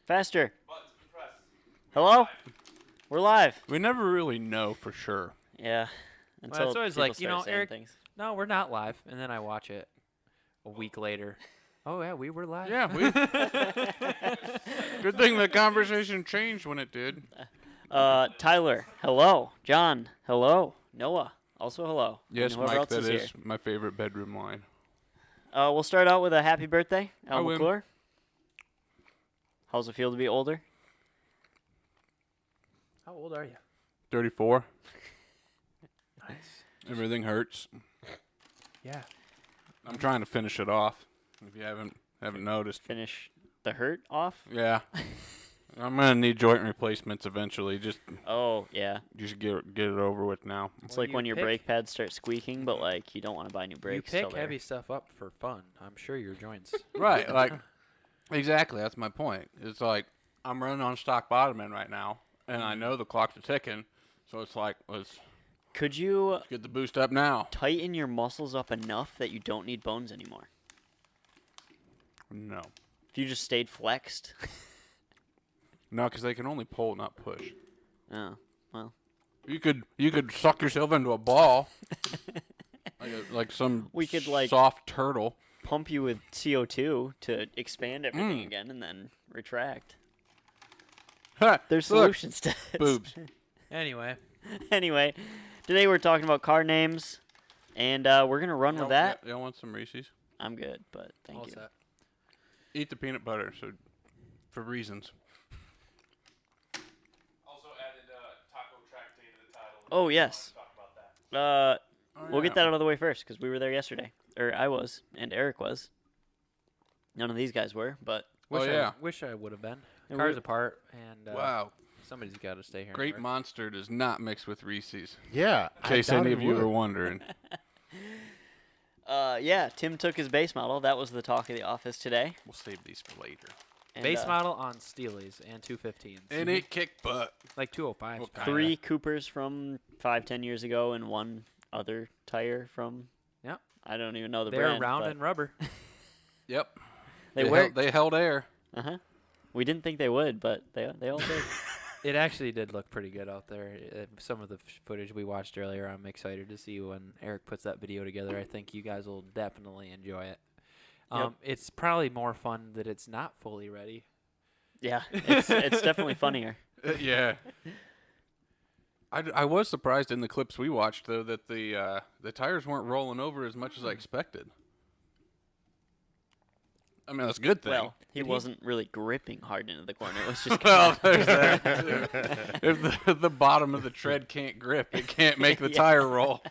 Faster. Buttons pressed. Hello? We're live. We never really know for sure. Yeah. Until it's always people like, start saying Eric, things. no, we're not live. And then I watch it a week later. Oh, yeah, we were live. Yeah, good thing the conversation changed when it did. Tyler, hello. John, hello. Noah, also hello. Yes, and whoever Mike, else that is is here. my favorite bedroom line. We'll start out with a happy birthday, Al I win. McClure. How's it feel to be older? How old are you? 34. Nice. Everything hurts. Yeah. I'm trying to finish it off. If you haven't noticed. Finish the hurt off? Yeah. I'm gonna need joint replacements eventually. Just Yeah. get it over with now. It's Well, like you when your pick- brake pads start squeaking, but like you don't want to buy new brakes. You till pick they're- heavy stuff up for fun. I'm sure your joints. Right, like exactly. That's my point. It's like I'm running on stock bottoming right now, and I know the clock's ticking, so it's like let's Could you get the boost up now. tighten your muscles up enough that you don't need bones anymore? No, If you just stayed flexed? no, because they can only pull, not push. Oh, well. You could suck yourself into a ball, like some We could, like- soft turtle. Pump you with CO2 to expand everything again and then retract. Ha, There's look, solutions to this. boobs. Anyway. Anyway, today we're talking about car names, and we're going to run with that. Y'all want some Reese's? I'm good, but thank All you. set. Eat the peanut butter, so for reasons. Also added taco track day to the title. Oh, yes. Talk about that. We'll get that out of the way first because we were there yesterday. Or I was, and Eric was. None of these guys were, but Wish I would have been. And Cars we- apart, and Wow, somebody's got to stay here. and Great work. Monster does not mix with Reese's. Yeah. In case any of you were wondering. yeah, Tim took his base model. That was the talk of the office today. We'll save these for later. And, Base model on Steelies and 215s. And it kicked butt. Like 205s. Well, probably. 3 Coopers from 5-10 years ago and 1 other tire from... Yep. I don't even know the They're brand. round but and rubber. Yep. They work. They held air. Uh-huh. We didn't think they would, but they all did. It actually did look pretty good out there. Some of the footage we watched earlier, I'm excited to see when Eric puts that video together. I think you guys will definitely enjoy it. Yep. It's probably more fun that it's not fully ready. Yeah, it's definitely funnier. Yeah. I was surprised in the clips we watched though that the tires weren't rolling over as much as I expected. I mean that's a good thing. Well, he wasn't really gripping hard into the corner. It was just Well, there's that. too. If the bottom of the tread can't grip, it can't make the Yeah. tire roll.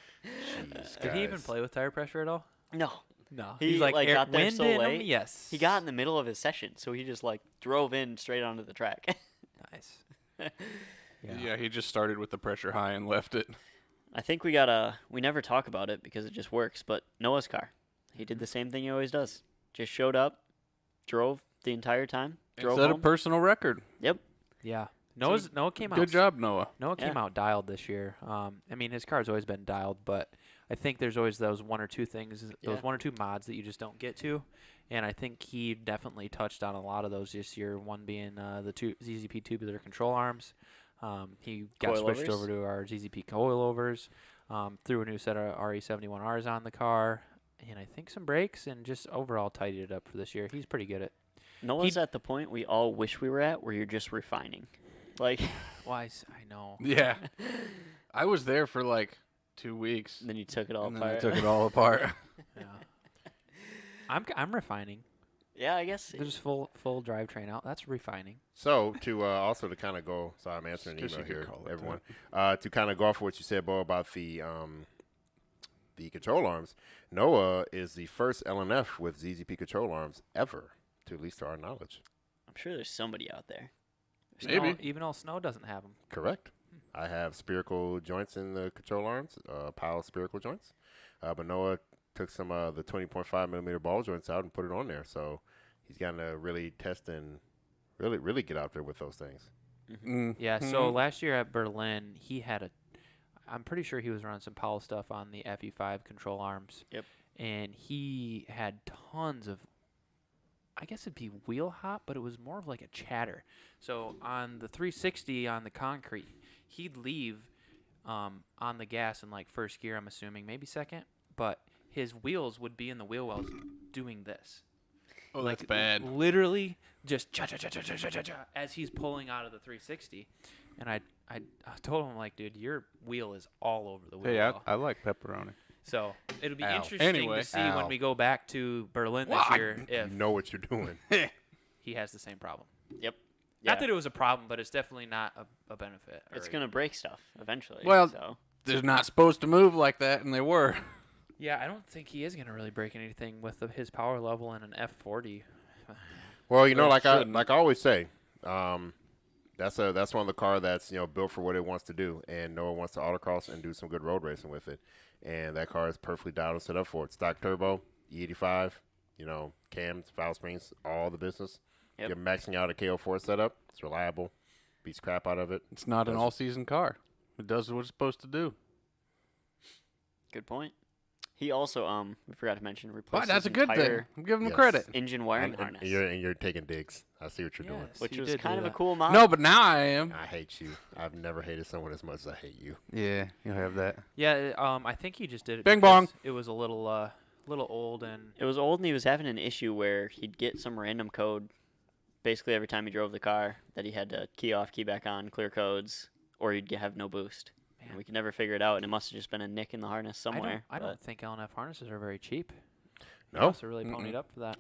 Did he even play with tire pressure at all? no. No. He, He's like, like, got there wind so in him? late. Yes. He got in the middle of his session, so he just like drove in straight onto the track. Nice. Yeah, he just started with the pressure high and left it. I think we never talk about it because it just works, but Noah's car. He did the same thing he always does. Just showed up, drove the entire time, drove Set a home. personal record. Yep. Yeah. Noah came out. Good job, Noah. Noah came Yeah. out dialed this year. I mean, his car's always been dialed, but I think there's always those one or two Yeah. one or two mods that you just don't get to. And I think he definitely touched on a lot of those this year, one being the two ZZP tubular control arms. He got switched Coilovers? over to our ZZP coilovers, threw a new set of RE71Rs on the car, and I think some brakes, and just overall tidied it up for this year. He's pretty good at Noah's at the point we all wish we were at where you're just refining. Like, wise. I know. Yeah. I was there for like 2 weeks. then you took it all And then I apart. took it all apart. Yeah. I'm refining. Yeah, I guess. There's full drivetrain out. That's refining. So to also to kind of go, sorry, I'm answering an Guess email you could here, call it everyone. To kind of go off what you said, Bo, about the control arms. Noah is the first LNF with ZZP control arms ever, to at least to our knowledge. I'm sure there's somebody out there. Maybe. Even all Snow doesn't have them. Correct. I have spherical joints in the control arms, Powell spherical joints, but Noah took some of the 20.5 millimeter ball joints out and put it on there. So he's gotten to really test and really get out there with those things. Yeah, so last year at Berlin, he had I'm pretty sure he was running some Powell stuff on the FE5 control arms. Yep. And he had tons of I guess it'd be wheel hop, but it was more of like a chatter. So on the 360 on the concrete, he'd leave on the gas in like first gear, I'm assuming, maybe second, but his wheels would be in the wheel wells doing this. Oh, Like, that's bad. Literally just cha-cha-cha-cha-cha-cha-cha as he's pulling out of the 360. And I told him, like, dude, your wheel is all over the wheel Hey, well. I like pepperoni. So it'll be Ow. interesting Anyway. to see Ow. when we go back to Berlin this year if You know what you're doing. he has the same problem. Yep. Not that it was a problem, but it's definitely not a benefit. It's or- going to break stuff eventually. Well- so. They're not supposed to move like that, and they were. Yeah, I don't think he is going to really break anything with his power level in an F40. Well, you know, Well, like shouldn't. I always say, that's one of the car that's built for what it wants to do, and Noah wants to autocross and do some good road racing with it, and that car is perfectly dialed and set up for it. Stock turbo, E85, cams, valve springs, all the business. Yep. You're maxing out a KO4 setup. It's reliable, beats crap out of it. It's not an Does- all-season car. It does what it's supposed to do. Good point. He also, we forgot to mention, But replaced that's his a good thing. entire I'm giving him Yes. credit. engine wiring And harness, you're taking digs. I see what you're doing. Yes, which he was did kind do of a that. cool mod. No, but now I am. I hate you. I've never hated someone as much as I hate you. Yeah, you'll have that. Yeah, I think he just did it Bing because bong. it was a little old and It was old, and he was having an issue where he'd get some random code basically every time he drove the car that he had to key off, key back on, clear codes, or he'd have no boost. And Man. we could never figure it out, and it must have just been a nick in the harness somewhere. I don't think LNF harness are very cheap. They No? also really ponied up for that.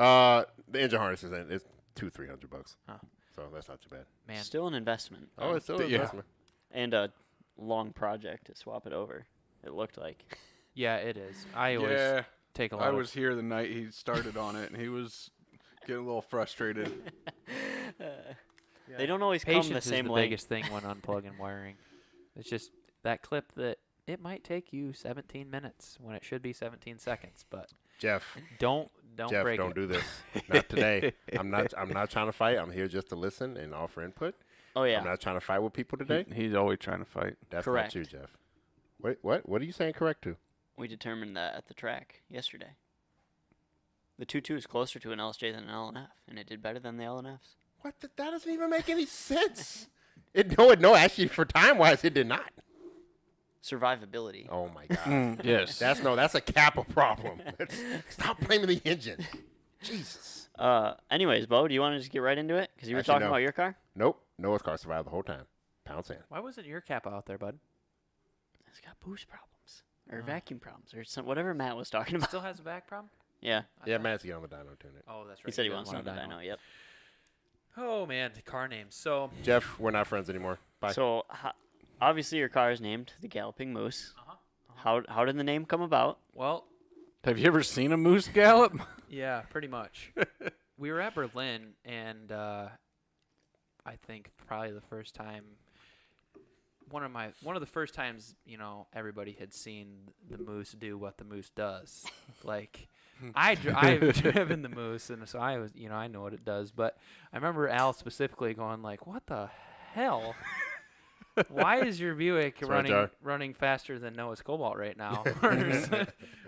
The engine harness is $200-300. Oh. So that's not too bad. Man, Still an investment. Oh, it's still an Yeah. investment. And a long project to swap it over, it looked like. yeah, it is. I always Yeah, take a lot I of was here the night he started on it, and he was getting a little frustrated. They don't always come patience the is same the length. biggest thing when unplugging wiring. It's just that clip that it might take you 17 minutes when it should be 17 seconds, but Jeff, don't Jeff, break don't it. do this. Not today. I'm not trying to fight. I'm here just to listen and offer input. Oh, yeah. I'm not trying to fight with people today. He's always trying to fight. That's Correct. not you, Jeff. Wait, what? What are you saying correct to? We determined that at the track yesterday. The 2.2 is closer to an LSJ than an LNF, and it did better than the LNFs. What? That doesn't even make any sense. No. Actually, for time-wise, it did not. Survivability. Oh my God. Yes. That's a Kappa problem. Stop blaming the engine. Jesus. Anyways, Bo, do you want to just get right into it? Because you were Actually, talking no. about your car. Nope. Noah's car survived the whole time. Pound sand. Why wasn't your cap out there, bud? It's got boost problems or vacuum problems or whatever Matt was talking about. Still has a back problem? Yeah, Yeah, Matt's getting on the dyno tune it. Oh, that's right. he said he does wants on the want a dyno. Yep. Oh man, the car names. So Jeff, we're not friends anymore. Bye. So obviously your car is named the Galloping Moose. How did the name come about? well, Have you ever seen a moose gallop? yeah, pretty much. We were at Berlin, and I think probably the first time, one of the first times, everybody had seen the moose do what the moose does. Like, I've driven the moose, and so I was, I know what it does. But I remember Al specifically going like, "What the hell? Why is your Buick right there. running faster than Noah's Cobalt right now?"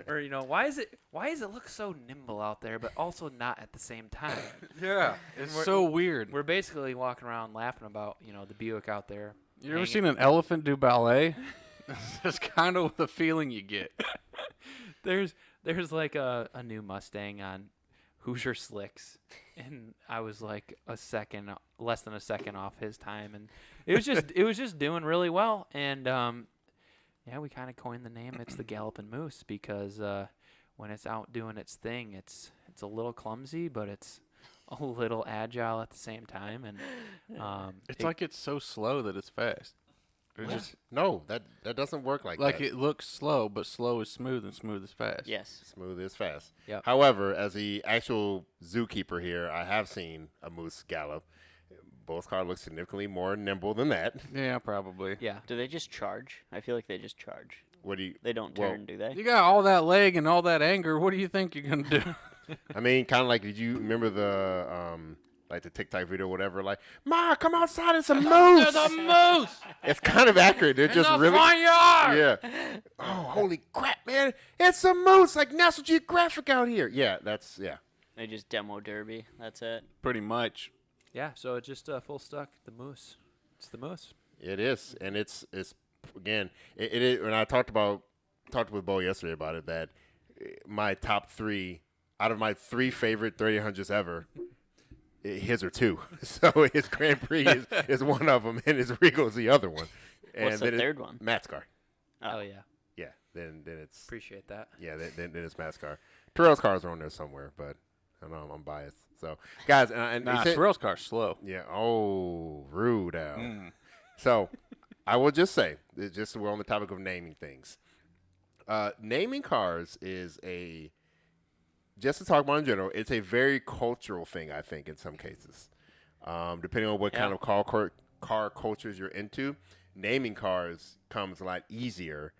or why is it look so nimble out there, but also not at the same time? Yeah. It's we're- so weird. We're basically walking around laughing about the Buick out there. You ever hanging- seen an elephant do ballet? That's kind of the feeling you get. There's like a new Mustang on Hoosier Slicks, and I was like less than a second off his time, and it was just doing really well. And yeah, we kind of coined the name. It's the Galloping Moose because when it's out doing its thing, it's a little clumsy, but it's a little agile at the same time. And It's like it's so slow that it's fast. It's just No, that doesn't work like like that. it looks slow, but slow is smooth and smooth is fast. Yes. Smooth is fast. Yep. However, as the actual zookeeper here, I have seen a moose gallop. Both cars look significantly more nimble than that. Yeah, probably. yeah. Do they just charge? I feel like they just charge. What do you? They don't Well, turn, do they? You got all that leg and all that anger. What do you think you're gonna do? I mean, kind of like, did you remember the like the TikTok video, or whatever? Like, Ma, come outside, it's a moose. There's a moose It's kind of accurate. They're in just the really. front yard. Yeah. Oh, holy crap, man! It's a moose, like National Geographic out here. Yeah, that's yeah. They just demo derby. That's it. Pretty much. Yeah, so it's just full stock, the Moose. It's the Moose. It is, and it's again. It is. When I talked with Bo yesterday about it, that my top 3 out of my 3 favorite 3800s ever, his are 2. So his Grand Prix is one of them, and his Regal is the other one. And What's the then third one? Matt's car. Oh, yeah. Yeah. Then it's Appreciate that. yeah. Then it's Matt's car. Terrell's cars are on there somewhere, but I know I'm biased. So guys, and Nah, he said- Terrell's car's slow. yeah. Oh, rude Al. Mm. So, I will just say, just so we're on the topic of naming things. Naming cars is just to talk about in general, it's a very cultural thing, I think, in some cases. Depending on what kind of car cultures you're into, naming cars comes a lot easier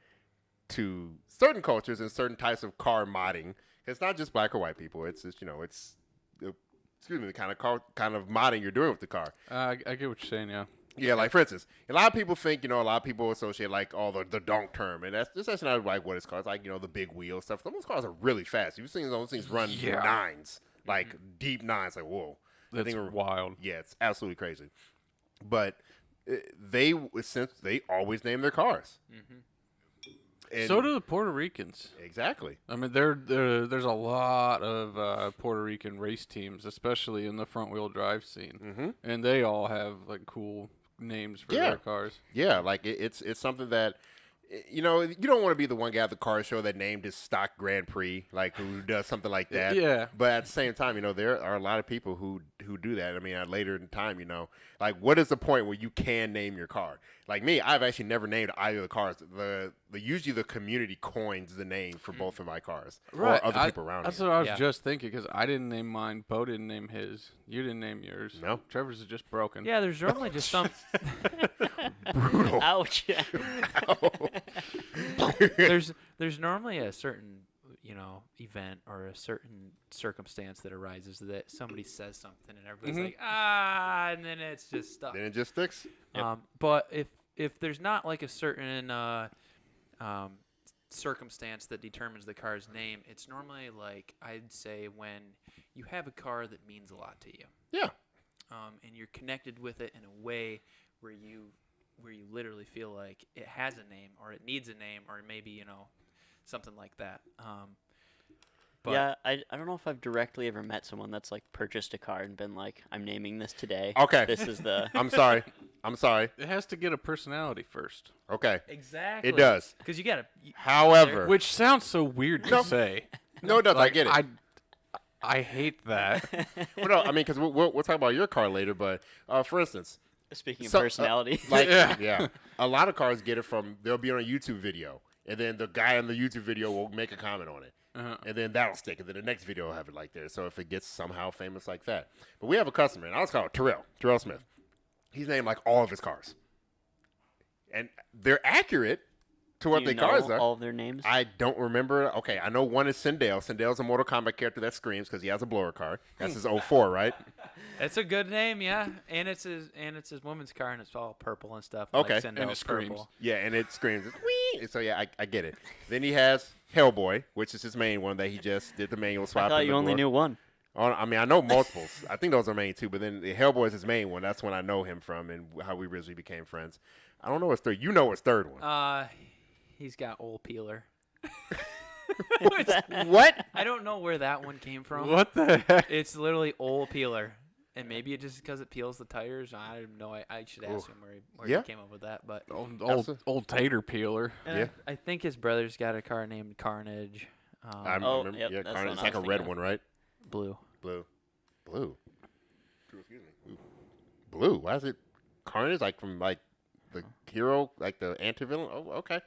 to certain cultures and certain types of car modding. It's not just black or white people. It's just, the kind of modding you're doing with the car. I get what you're saying, yeah. Yeah, like for instance, a lot of people think, a lot of people associate like all the donk term, and that's not like what it's called. It's like, the big wheel stuff. Some of those cars are really fast. You've seen those things run Yeah. 9s, like deep 9s, like whoa. That's wild. Yeah, it's absolutely crazy. But they always name their cars. And So do the Puerto Ricans. exactly. I mean, there's a lot of Puerto Rican race teams, especially in the front-wheel drive scene, Mm-hmm. and they all have like cool names for Yeah. their cars. Yeah, like it's something that you don't want to be the one guy at the car show that named his stock Grand Prix, like who does something like that. Yeah. But at the same time, there are a lot of people who do that. I mean, later in time, like what is the point where you can name your car? Like me, I've actually never named either of the cars. Usually the community coins the name for both of my cars or other people around That's here. what I was Yeah. just thinking, because I didn't name mine. Bo didn't name his. You didn't name yours. No. Trevor's is just broken. Yeah, there's normally just some. Brutal. Ouch. There's normally a certain event or a certain circumstance that arises that somebody says something and everybody's like and then it's just stuck. Then it just sticks. But if there's not like a certain circumstance that determines the car's name, it's normally like I'd say when you have a car that means a lot to you. Yeah. And you're connected with it in a way where you literally feel like it has a name or it needs a name or maybe something like that. But Yeah, I don't know if I've directly ever met someone that's like purchased a car and been like, I'm naming this today. Okay. This is the. I'm sorry. It has to get a personality first. Okay. exactly. It does. Because you gotta. However, Which sounds so weird to say. no, it does. I get it. I hate that. Well, no, I mean, because we'll talk about your car later, but for instance, Speaking of So, personality. like, Yeah. yeah, a lot of cars get it from, they'll be on a YouTube video, and then the guy on the YouTube video will make a comment on it, and then that'll stick, and then the next video will have it like there, so if it gets somehow famous like that. But we have a customer, and I was called Terrell Smith. He's named like all of his cars. And they're accurate to what Do their you cars know are. all of their names? I don't remember. Okay, I know one is Sindel. Sindel's a Mortal Kombat character that screams because he has a blower car. That's his 04, right? It's a good name, yeah. And it's his woman's car, and it's all purple and stuff. Okay. Like And it Sindel's screams. purple. Yeah, and it screams. It's wee! So, yeah, I get it. Then he has Hellboy, which is his main one that he just did the manual swap. I thought in you the only door. knew one. Oh, I mean, I know multiples. I think those are main too, but then the Hellboy is his main one. That's when I know him from and how we originally became friends. I don't know his third. You know his third one. He's got Old Peeler. What? I don't know where that one came from. What the heck? It's literally Old Peeler. And maybe it just because it peels the tires. I don't know. I should ask him where Yeah. he came up with that. But Old tater peeler. Yeah. I think his brother's got a car named Carnage. I Oh, remember. yep, Yeah, that's the Carnage. one It's I like a was red thinking one, right? Blue. Blue. Excuse me. Ooh. Blue. Why is it Carnage? Like from like the hero, like the anti-villain? Oh, okay.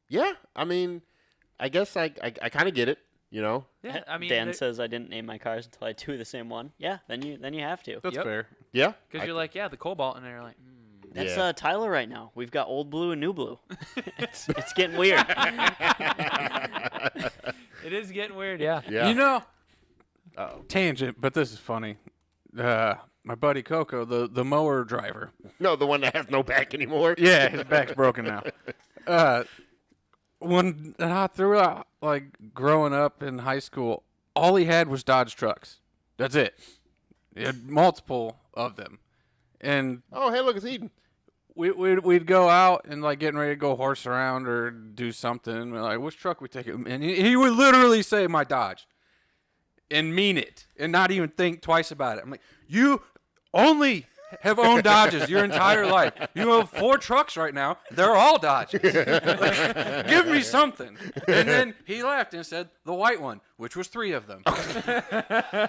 Yeah. I mean, I guess I kind of get it. You know. Yeah, I mean, Dan says I didn't name my cars until I had two of the same one. Yeah, then you have to. That's Yep. fair. Yeah. because you're like, yeah, the Cobalt, and they're like, That's Yeah. Tyler right now. We've got old blue and new blue. it's getting weird. it is getting weird. Yeah. Yeah. You know, Uh-oh. tangent, but this is funny. My buddy Coco, the mower driver. No, the one that has no back anymore. Yeah, his back's broken now. When throughout like growing up in high school, all he had was Dodge trucks. That's it. He had multiple of them. And Oh, hey, look, it's Eden. we'd go out and like getting ready to go horse around or do something. We're like, which truck we taking? And he would literally say, my Dodge. And mean it. And not even think twice about it. I'm like, you only have owned Dodges your entire life. You have 4 trucks right now. They're all Dodges. Like, give me something. And then he laughed and said, the white one, which was 3 of them. I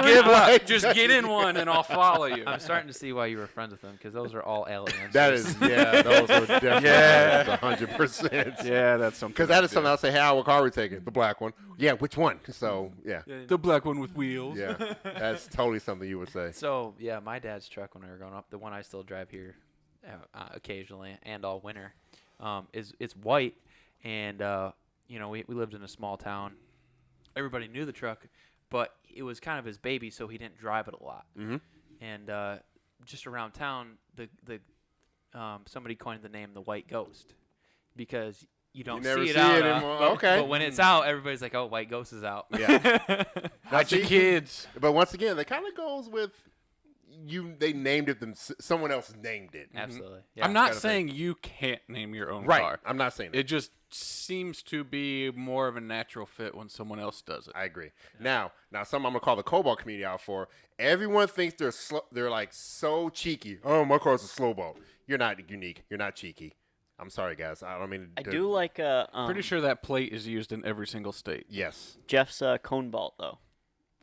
give up. Just get in one and I'll follow you. I'm starting to see why you were friends with them because those are all L answers. That is, yeah, those are definitely 100%. Yeah, that's something. Because that is something I'll say, hey, what car are we taking? The black one. Yeah, which one? So, yeah. The black one with wheels. Yeah, that's totally something you would say. So, yeah, my dad's truck when we were growing up, the one I still drive here occasionally and all winter, it's white. And, we lived in a small town. Everybody knew the truck, but it was kind of his baby, so he didn't drive it a lot. Mm-hmm. And just around town, somebody coined the name the White Ghost because you don't never see it see out. it anymore. Okay. But when it's out, everybody's like, "Oh, White Ghost is out." Yeah. Not your kids. But once again, that kind of goes with they named it, someone else named it. Absolutely. Yeah. I'm not kind of saying you can't name your own Right. car. I'm not saying that. It just seems to be more of a natural fit when someone else does it. I agree. Now, something I'm gonna call the Cobalt community out for. Everyone thinks they're like so cheeky. Oh, my car's a slow boat. You're not unique. You're not cheeky. I'm sorry, guys. I don't mean. I do like Pretty sure that plate is used in every single state. Yes. Jeff's cone vault though.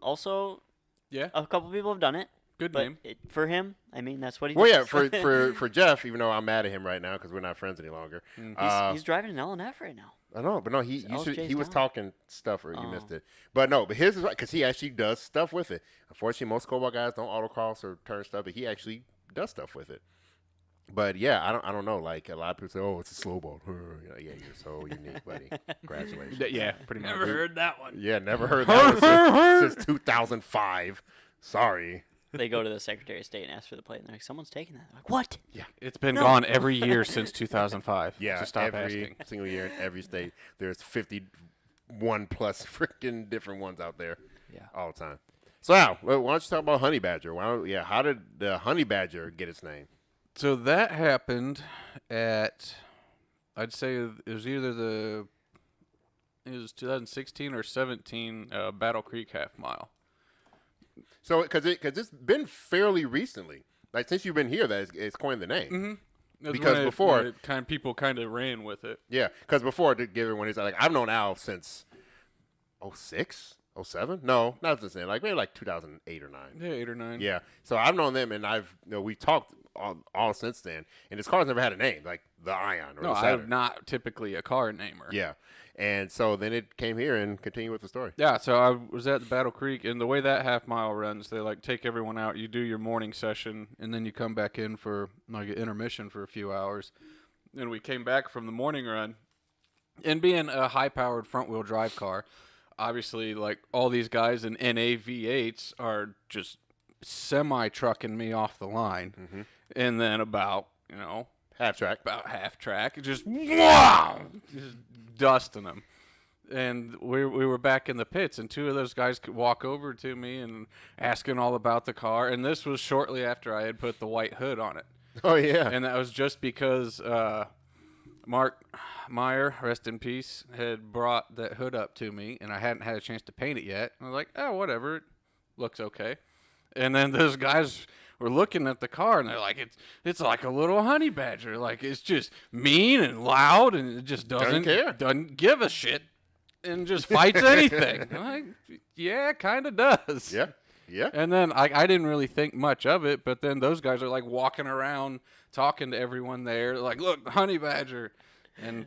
Also, Yeah. a couple people have done it. Good But name. for him, I mean, that's what he Well, does. yeah. For Jeff, even though I'm mad at him right now because we're not friends any longer. He's driving an LNF right now. I know, but no, he LJ's was down. talking stuff or you Oh. missed it. But no, but his is right because he actually does stuff with it. Unfortunately, most Cobalt guys don't autocross or turn stuff, but he actually does stuff with it. But yeah, I don't know. Like a lot of people say, "Oh, it's a slow boat." Yeah, you're so unique, buddy. Congratulations. Yeah, pretty much. Never heard that one. Yeah, never heard that one since 2005. Sorry. They go to the Secretary of State and ask for the plate, and they're like, "Someone's taking that." I'm like, what? It's been gone every year since 2005. Yeah, So stop every asking. single year in every state, there's 51 plus freaking different ones out there. Yeah. all the time. So Al, why don't you talk about Honey Badger? How did the Honey Badger get its name? So that happened at, I'd say it was either it was 2016 or 17 Battle Creek half mile. So because it's been fairly recently, like since you've been here, that it's coined the name. Mm-hmm. Because before, people kind of ran with it. yeah, because before to give everyone, it's like I've known Al since 06, 07? No, not since then. Like maybe like 2008 or 9. Yeah, 8 or 9. Yeah, so I've known them, and we talked all since then. And this car's never had a name, like the Ion or No, the Saturn. I'm not typically a car namer. Yeah, and so then it came here and continued with the story. Yeah, so I was at the Battle Creek, and the way that half mile runs, they like take everyone out. You do your morning session, and then you come back in for like an intermission for a few hours. And we came back from the morning run, and being a high-powered front-wheel drive car, obviously, like all these guys in NA V8s are just semi-trucking me off the line, and then about Half track. about half track, just wow, just dusting them. And we were back in the pits, and two of those guys could walk over to me and asking all about the car. And this was shortly after I had put the white hood on it. Oh yeah. And that was just because Mark Meyer, rest in peace, had brought that hood up to me, and I hadn't had a chance to paint it yet. I was like, oh, whatever, it looks okay. And then those guys were looking at the car, and they're like, it's like a little Honey Badger. Like, it's just mean and loud, and it just Doesn't care. doesn't give a shit, and just fights anything. I'm like, yeah, kind of does. Yeah. Yeah. And then I didn't really think much of it, but then those guys are like walking around talking to everyone there, like, look, the Honey Badger. And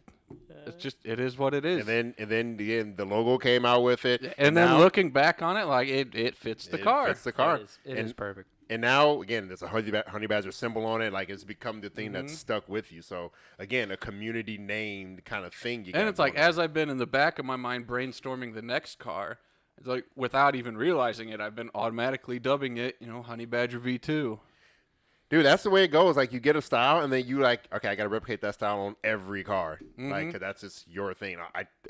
it is what it is. And then the logo came out with it. And then now, looking back on it, like it fits the car. Fits the car. It is perfect. And now, again, there's a Honey Badger symbol on it. Like, it's become the thing Mm-hmm. that's stuck with you. So, again, a community-named kind of thing. And it's like, as I've been in the back of my mind brainstorming the next car, it's like, without even realizing it, I've been automatically dubbing it, Honey Badger V2. Dude, that's the way it goes. Like, you get a style, and then you like, okay, I got to replicate that style on every car. Like, 'cause that's just your thing.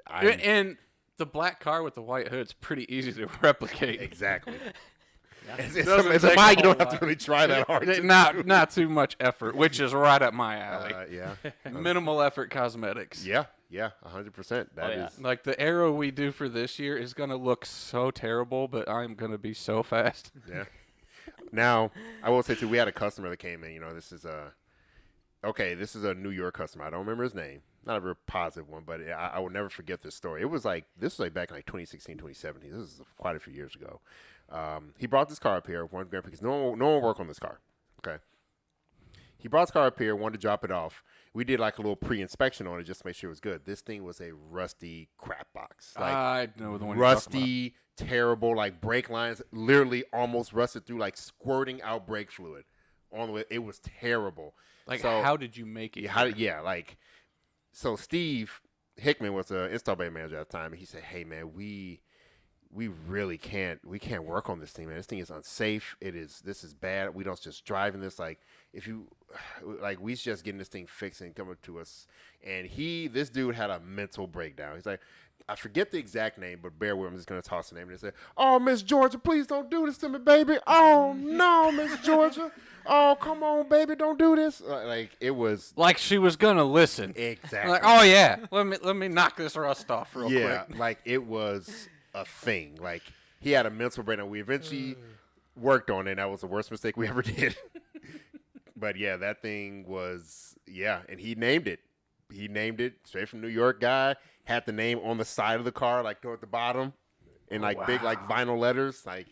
And The black car with the white hood's pretty easy to replicate. Exactly. It's Doesn't a take mod a you don't whole have to lot. really try that hard. to Not too much effort, which is right up my alley. Yeah. Minimal effort cosmetics. Yeah. 100%. That is. yeah. Like the arrow we do for this year is gonna look so terrible, but I'm gonna be so fast. Yeah. Now, I will say too, we had a customer that came in. This is a New York customer. I don't remember his name. Not a very positive one, but I will never forget this story. This was back in like 2016, 2017. This is quite a few years ago. He brought this car up here, because no one worked on this car. Okay. He brought his car up here, wanted to drop it off. We did like a little pre-inspection on it just to make sure it was good. This thing was a rusty crap box. Like I know the one. You're talking rusty, terrible, like brake lines literally almost rusted through, like squirting out brake fluid on the way. It was terrible. about. Like, So- how did you make it? So Steve Hickman was the install bay manager at the time, and he said, "Hey man, we really can't work on this thing, man. This thing is unsafe. This is bad. We don't just driving this. Like if you like, we just getting this thing fixed and coming to us." And this dude had a mental breakdown. He's like, I forget the exact name, but bear with me. I'm just gonna toss the name and he said, "Oh, Miss Georgia, please don't do this to me, baby. Oh no, Miss Georgia. Oh, come on, baby, don't do this." Like it was Like she was gonna listen. exactly. Like, oh yeah, let me knock this rust off real quick. Like it was a thing. Like he had a mental breakdown. We eventually worked on it. And that was the worst mistake we ever did. But yeah, that thing was and he named it. He named it straight from New York guy. Had the name on the side of the car, like toward the bottom, in like big like vinyl letters. Like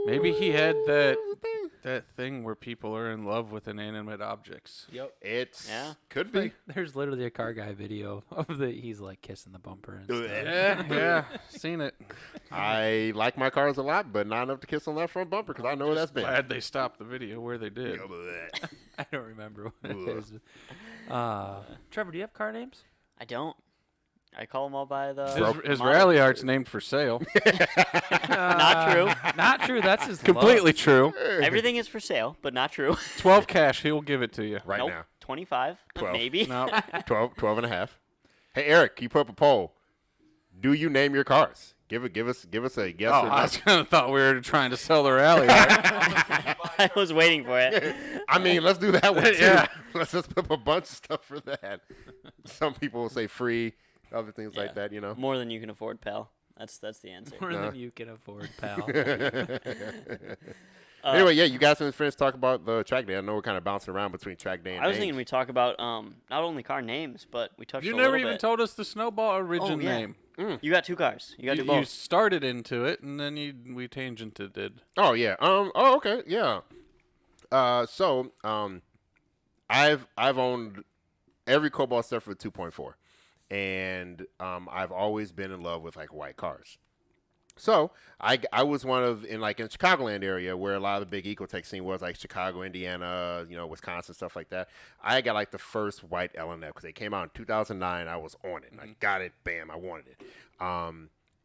Maybe he had that thing where people are in love with inanimate objects. Yep. It's Yeah. could be. There's literally a car guy video of he's like kissing the bumper and stuff. Yeah, seen it. I like my cars a lot, but not enough to kiss on that front bumper because I know where that's been. Glad they stopped the video where they did. I don't remember what it is. Trevor, do you have car names? I don't. I call them all by the. His model. rally art's named for sale. Not true. Not true. That's his Completely true. Everything is for sale, but not true. 12 cash, he'll give it to you. Right nope. now. 25. 12. Maybe. No. 12 and a half. Hey, Eric, can you put up a poll? Do you name your cars? Give us a yes Oh, or I no. was gonna thought we were trying to sell the rally art. I was waiting for it. I mean, let's do that one too. Yeah. Let's put up a bunch of stuff for that. Some people will say free, other things like Yeah. that, More than you can afford, pal. That's the answer. More than you can afford, pal. Anyway, yeah, you guys and friends talk about the track day. I know we're kind of bouncing around between track day and I was names. thinking we talk about not only car names, but we touched You a never little even bit. told us the Snowball origin yeah. name. You got two cars. You got to do You both. started into it, and then we tangented it. Oh yeah. Okay. Yeah. I've owned every Cobalt except for 2.4, and I've always been in love with like white cars. So I was one of in Chicagoland area where a lot of the big Ecotech scene was, like Chicago, Indiana, Wisconsin, stuff like that. I got like the first white LNF because they came out in 2009. I was on it. I got it. Bam. I wanted it.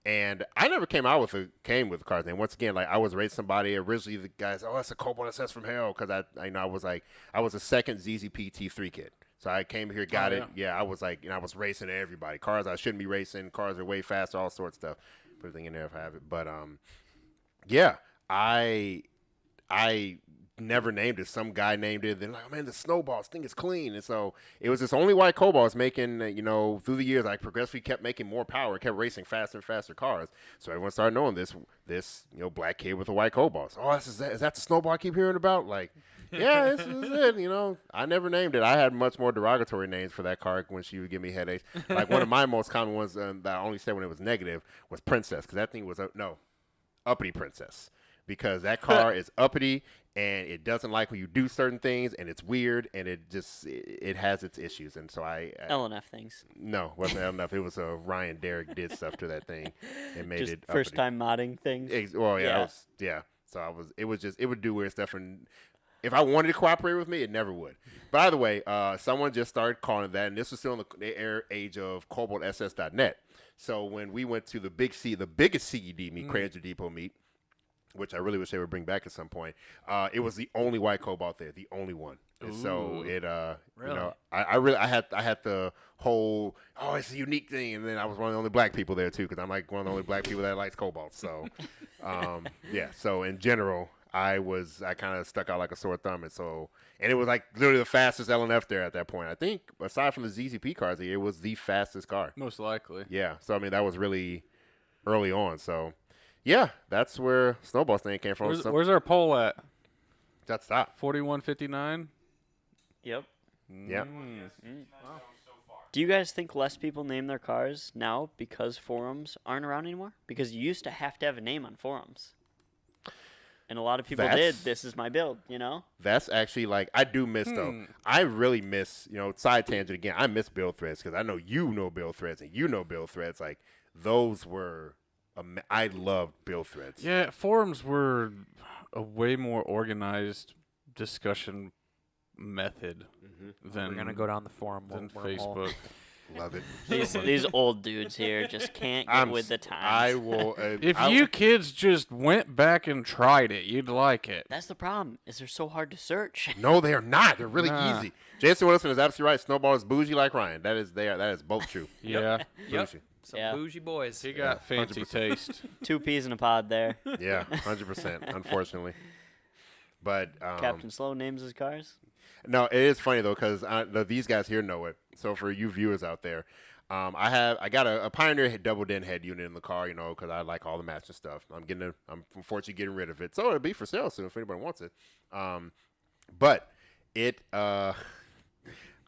And I never came with a car's name. Once again, like I was racing somebody originally. The guys, oh, that's a Cobalt SS from hell, because I was a second ZZP T3 kid. So I came here, got it. Yeah, I was I was racing everybody. Cars I shouldn't be racing. Cars are way faster. All sorts of stuff. Put everything in there if I have it. But yeah, I never named it. Some guy named it. Then like, oh man, the Snowball, this thing is clean. And so it was this only white Cobalt. I was making, through the years, I progressively kept making more power, kept racing faster and faster cars. So everyone started knowing this black kid with a white Cobalt. So, is that the Snowball I keep hearing about? Like, yeah, this is it. I never named it. I had much more derogatory names for that car when she would give me headaches. Like one of my most common ones that I only said when it was negative was Princess, because that thing was uppity Princess, because that car is uppity and it doesn't like when you do certain things, and it's weird, and it has its issues. And so I LNF things. no, it wasn't enough. It was Ryan Derrick did stuff to that thing and made Just it first uppity. time modding things. Well, yeah, Yeah. So it would do weird stuff, and if I wanted to cooperate with me, it never would. By the way, someone just started calling it that, and this was still in the age of CobaltSS.net. So when we went to the biggest CED meet, Cranger Depot meet, which I really wish they would bring back at some point. It was the only white cobalt there, the only one. And so it, Really? you know, I had the whole, oh, it's a unique thing, and then I was one of the only black people there too, because I'm like one of the only black people that likes cobalt. So, yeah. So in general, I kind of stuck out like a sore thumb, and it was like literally the fastest LNF there at that point. I think aside from the ZZP cars, it was the fastest car. Most likely. Yeah. So I mean, that was really early on. So, yeah, that's where Snowball Stand came from. Where's our poll at? That's that. 4159. Yep. Yeah. Do you guys think less people name their cars now because forums aren't around anymore? Because you used to have a name on forums. And a lot of people did. That's- This is my build, you know? That's actually like I do miss though. I really miss, side tangent again. I miss build threads because I know you know build threads and you know build threads. Like those were, I loved build threads. Yeah, forums were a way more organized discussion method than We're gonna go down the forum than wormhole. Facebook. Love it. These old dudes here just can't get with the times. I will. If you kids just went back and tried it, you'd like it. That's the problem. Is they're so hard to search. No, they are not. They're really Nah. easy. Jason Wilson is absolutely right. Snowball is bougie like Ryan. That is both true. Yeah, Yep. Bougie. Some Yeah. bougie boys. he got fancy 100%. taste. 2 peas in a pod there. Yeah, 100%. Unfortunately, but Captain Slow names his cars. no, it is funny though because these guys here know it. So for you viewers out there, I got a Pioneer double den head unit in the car, because I like all the matching stuff. I'm unfortunately getting rid of it, so it'll be for sale soon if anybody wants it. But it, I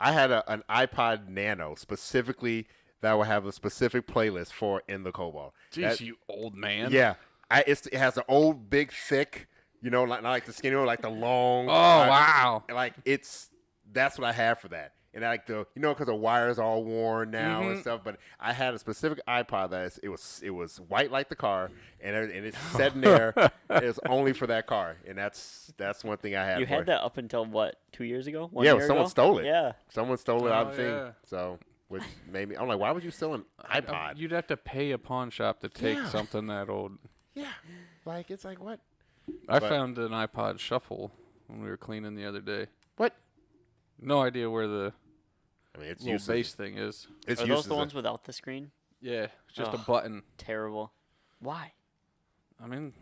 had an iPod Nano specifically that will have a specific playlist for in the Cobalt. Jeez, you old man. Yeah, it has an old, big, thick, not like the skinny one, like the long. Oh wow. Like that's what I have for that. And like because the wire's all worn now and stuff. But I had a specific iPod that it was white like the car, and it's sitting there. It's only for that car, and that's one thing I had. You for had it. that up until what, 2 years ago? Yeah, year someone ago? stole it. Yeah. Someone stole it out of the thing. yeah. So which made me. I'm like, why would you steal an iPod? You'd have to pay a pawn shop to take Yeah. something that old. Yeah, like it's like what? I But- found an iPod Shuffle when we were cleaning the other day. What? No idea where the I mean, it's little useless. bass thing is. It's Are useless. those the ones without the screen? Yeah, it's just a Ugh. button. Terrible. Why? I mean,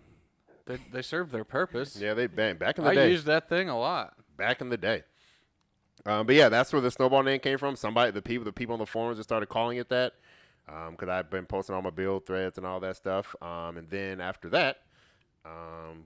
they serve their purpose. Yeah, they bang back in the I day. used that thing a lot. Back in the day. But yeah, that's where the Snowball name came from. The people on the forums just started calling it that. Because I've been posting all my build threads and all that stuff. And then after that,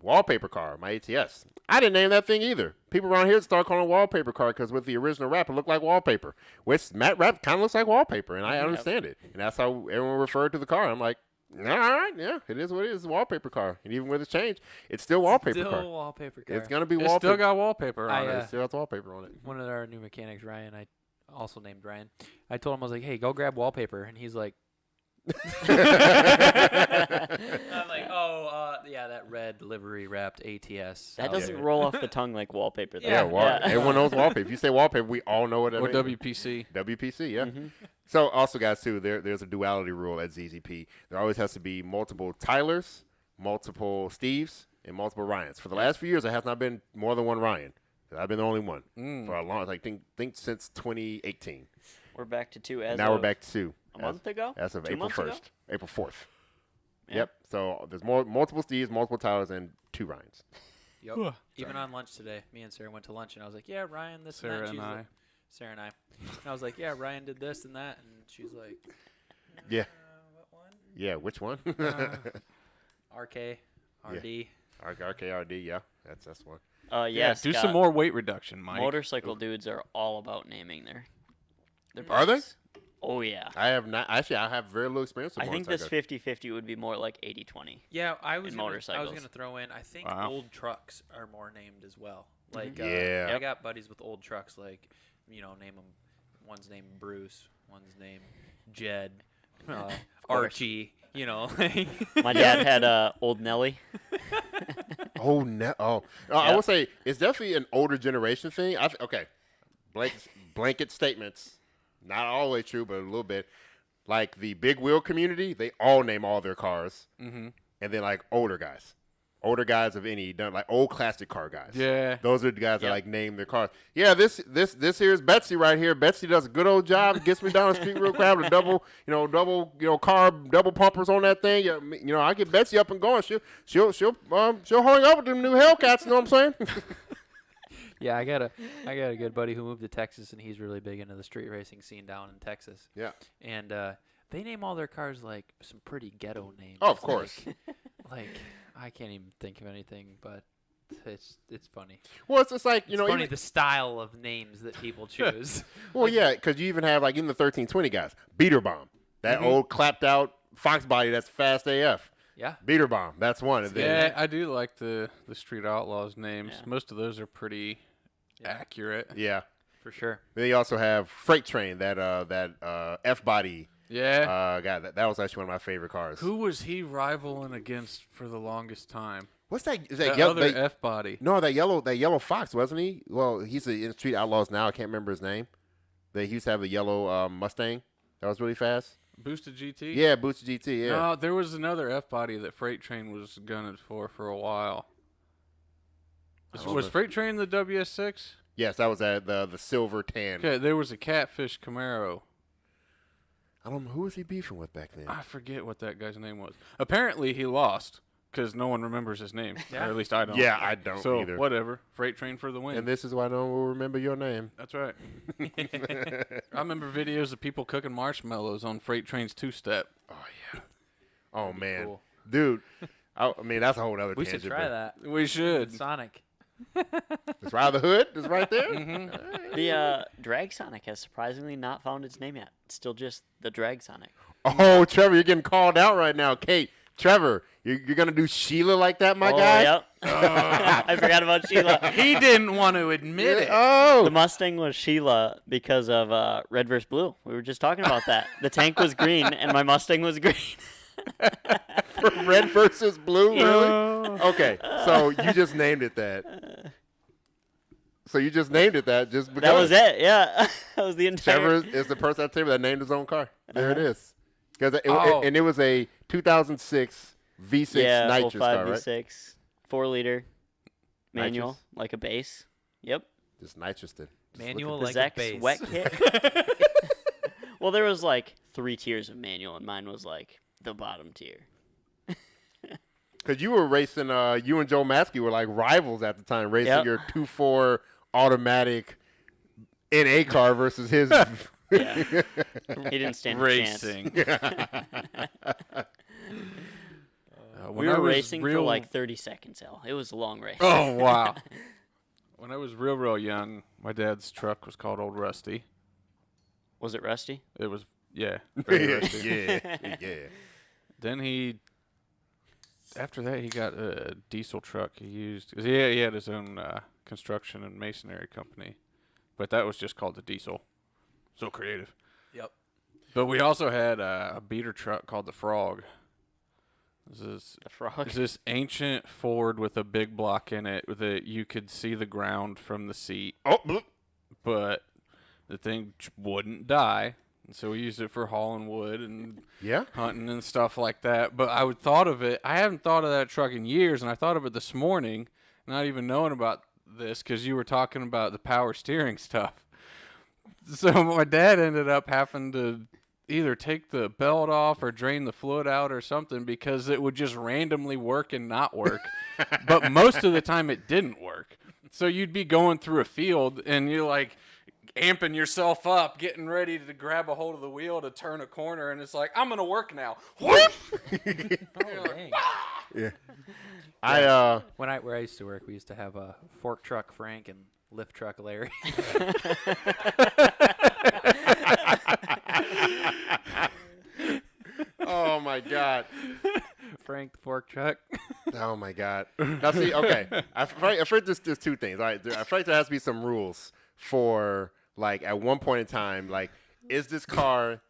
wallpaper car, my ATS. I didn't name that thing either. People around here started calling it wallpaper car because with the original wrap, it looked like wallpaper. Which matte wrap kind of looks like wallpaper, and I understand it. And that's how everyone referred to the car. I'm like, all right, yeah, it is what it is. It's a wallpaper car. And even with it's changed, it's still wallpaper Still car. wallpaper car. It's going to be It wallpaper. still got wallpaper on I, it. It still has wallpaper on it. One of our new mechanics, Ryan, I also named Ryan. I told him, I was like, hey, go grab wallpaper. And he's like, I'm like, oh, yeah, that red livery wrapped ATS. That out doesn't there." roll off the tongue like wallpaper, though. Yeah, Everyone knows wallpaper. If you say wallpaper, we all know what it Or means. WPC. WPC, yeah. Mm-hmm. So also, guys, too, there's a duality rule at ZZP. There always has to be multiple Tylers, multiple Steves, and multiple Ryans. For the last few years, there has not been more than one Ryan. I've been the only one for a long, think since 2018. We're back to 2 as Now of we're back to 2. a month ago? As of 2 April months ago? 1st, April 4th. Yeah. Yep. So there's multiple Steves, multiple Tylers, and 2 Ryans. Yep. Even on lunch today, me and Sarah went to lunch, and I was like, yeah, Ryan, this Sarah and that. and She's I. like, Sarah and I. And I was like, yeah, Ryan did this and that. And she's like, Yeah. what one? Yeah. Which one? RK, RD. RKRD. Yeah. That's one. Yes. do some more weight reduction, Mike. Motorcycle dudes are all about naming their Are they? bikes. Oh, yeah. I have not. Actually, I have very little experience with I think this motorcycle. 50-50 would be more like 80-20. Yeah, I was motorcycles. gonna throw in. I think Wow. old trucks are more named as well. Like, Yeah. I got buddies with old trucks. Like, name them. One's named Bruce. One's named Jed. Archie. My dad had Old Nelly. Oh no! I Yep. would say it's definitely an older generation thing. Okay, blanket statements, not all the way true, but a little bit. Like the big wheel community, they all name all their cars, Mm-hmm. and then like older guys. older guys of any, like old classic car guys. Yeah. Those are the guys that like name their cars. Yeah, this here's Betsy right here. Betsy does a good old job. Gets me down the street real quick with a double carb, double pumpers on that thing. I get Betsy up and going. She'll hurry up with them new Hellcats. You know what I'm saying? Yeah, I got a good buddy who moved to Texas, and he's really big into the street racing scene down in Texas. Yeah. And they name all their cars like some pretty ghetto names. Oh, of course. Like I can't even think of anything, but it's funny. Well, it's just like It's funny the style of names that people choose. Well, yeah, because you even have like in the 1320 guys, Beater Bomb, that old clapped out Fox body that's fast AF. Yeah. Beater Bomb, that's one. And then, Yeah, I do like the Street Outlaws names. Yeah. Most of those are pretty accurate. Yeah. For sure. Then you also have Freight Train, that F body. Yeah. God, that was actually one of my favorite cars. Who was he rivaling against for the longest time? What's that? Is That that other F body. No, that yellow Fox, wasn't he? Well, he's in Street Outlaws now. I can't remember his name. He used to have a yellow Mustang that was really fast. Boosted GT? Yeah, Boosted GT. Yeah. No, there was another F body that Freight Train was gunning for a while. Was Freight Train the WS6? Yes, that was the silver tan. Okay, there was a Catfish Camaro. I don't know who was he beefing with back then. I forget what that guy's name was. Apparently, he lost because no one remembers his name. Yeah. Or at least I don't. Yeah, I don't so, either. whatever. Freight Train for the win. And this is why no one will remember your name. That's right. I remember videos of people cooking marshmallows on Freight Train's two-step. Oh yeah. Oh man, cool. dude. I mean, that's a whole other We tangent. should try that. We should. Sonic. It's right the hood. It's right there. The Drag Sonic has surprisingly not found its name yet. It's still just the Drag Sonic. Oh, Trevor, you're getting called out right now. Kate, Trevor, you're gonna do Sheila like that, my guy? Yep. I forgot about Sheila. He didn't want to admit it. Oh, The Mustang was Sheila because of Red vs. Blue. We were just talking about that. The tank was green and my Mustang was green. red versus blue, really? Okay, so you just named it that. Just because. That was it. Yeah, that was the entire. Trevor is the person at the table that named his own car. There it is. Because Oh. it was a 2006 V6 nitrous 05 car, right? V6, 4-liter manual, Nitrous? like a base. Yep. Just nitrous it. Manual The like Zex a base. wet kit. Well, there was like 3 tiers of manual, and mine was like the bottom tier. Because you were racing, you and Joe Maskey were like rivals at the time, racing Yep. your 2.4 automatic NA car versus his. Yeah. He didn't stand a chance. Racing. We were racing for like 30 seconds, Al. It was a long race. Oh, wow. When I was real young, my dad's truck was called Old Rusty. Was it Rusty? It was, yeah, very rusty. yeah. Then after that, he got a diesel truck he used. 'Cause he had his own construction and masonry company. But that was just called the diesel. So creative. Yep. But we also had a beater truck called the Frog. This The Frog. is this ancient Ford with a big block in it that you could see the ground from the seat. Oh, bloop. But the thing wouldn't die. And so we used it for hauling wood and Yeah. hunting and stuff like that. But I haven't thought of that truck in years, and I thought of it this morning, not even knowing about this because you were talking about the power steering stuff. So my dad ended up having to either take the belt off or drain the fluid out or something because it would just randomly work and not work. But most of the time it didn't work. So you'd be going through a field and you're like amping yourself up, getting ready to grab a hold of the wheel to turn a corner, and it's like, I'm going to work now. Whoop! Yeah. Where I used to work, we used to have a fork truck Frank and lift truck Larry. Oh my God. Frank the fork truck. Oh my God. Now see, okay. I afraid there's 2 things. All right. I feel like there has to be some rules for like at one point in time, like, is this car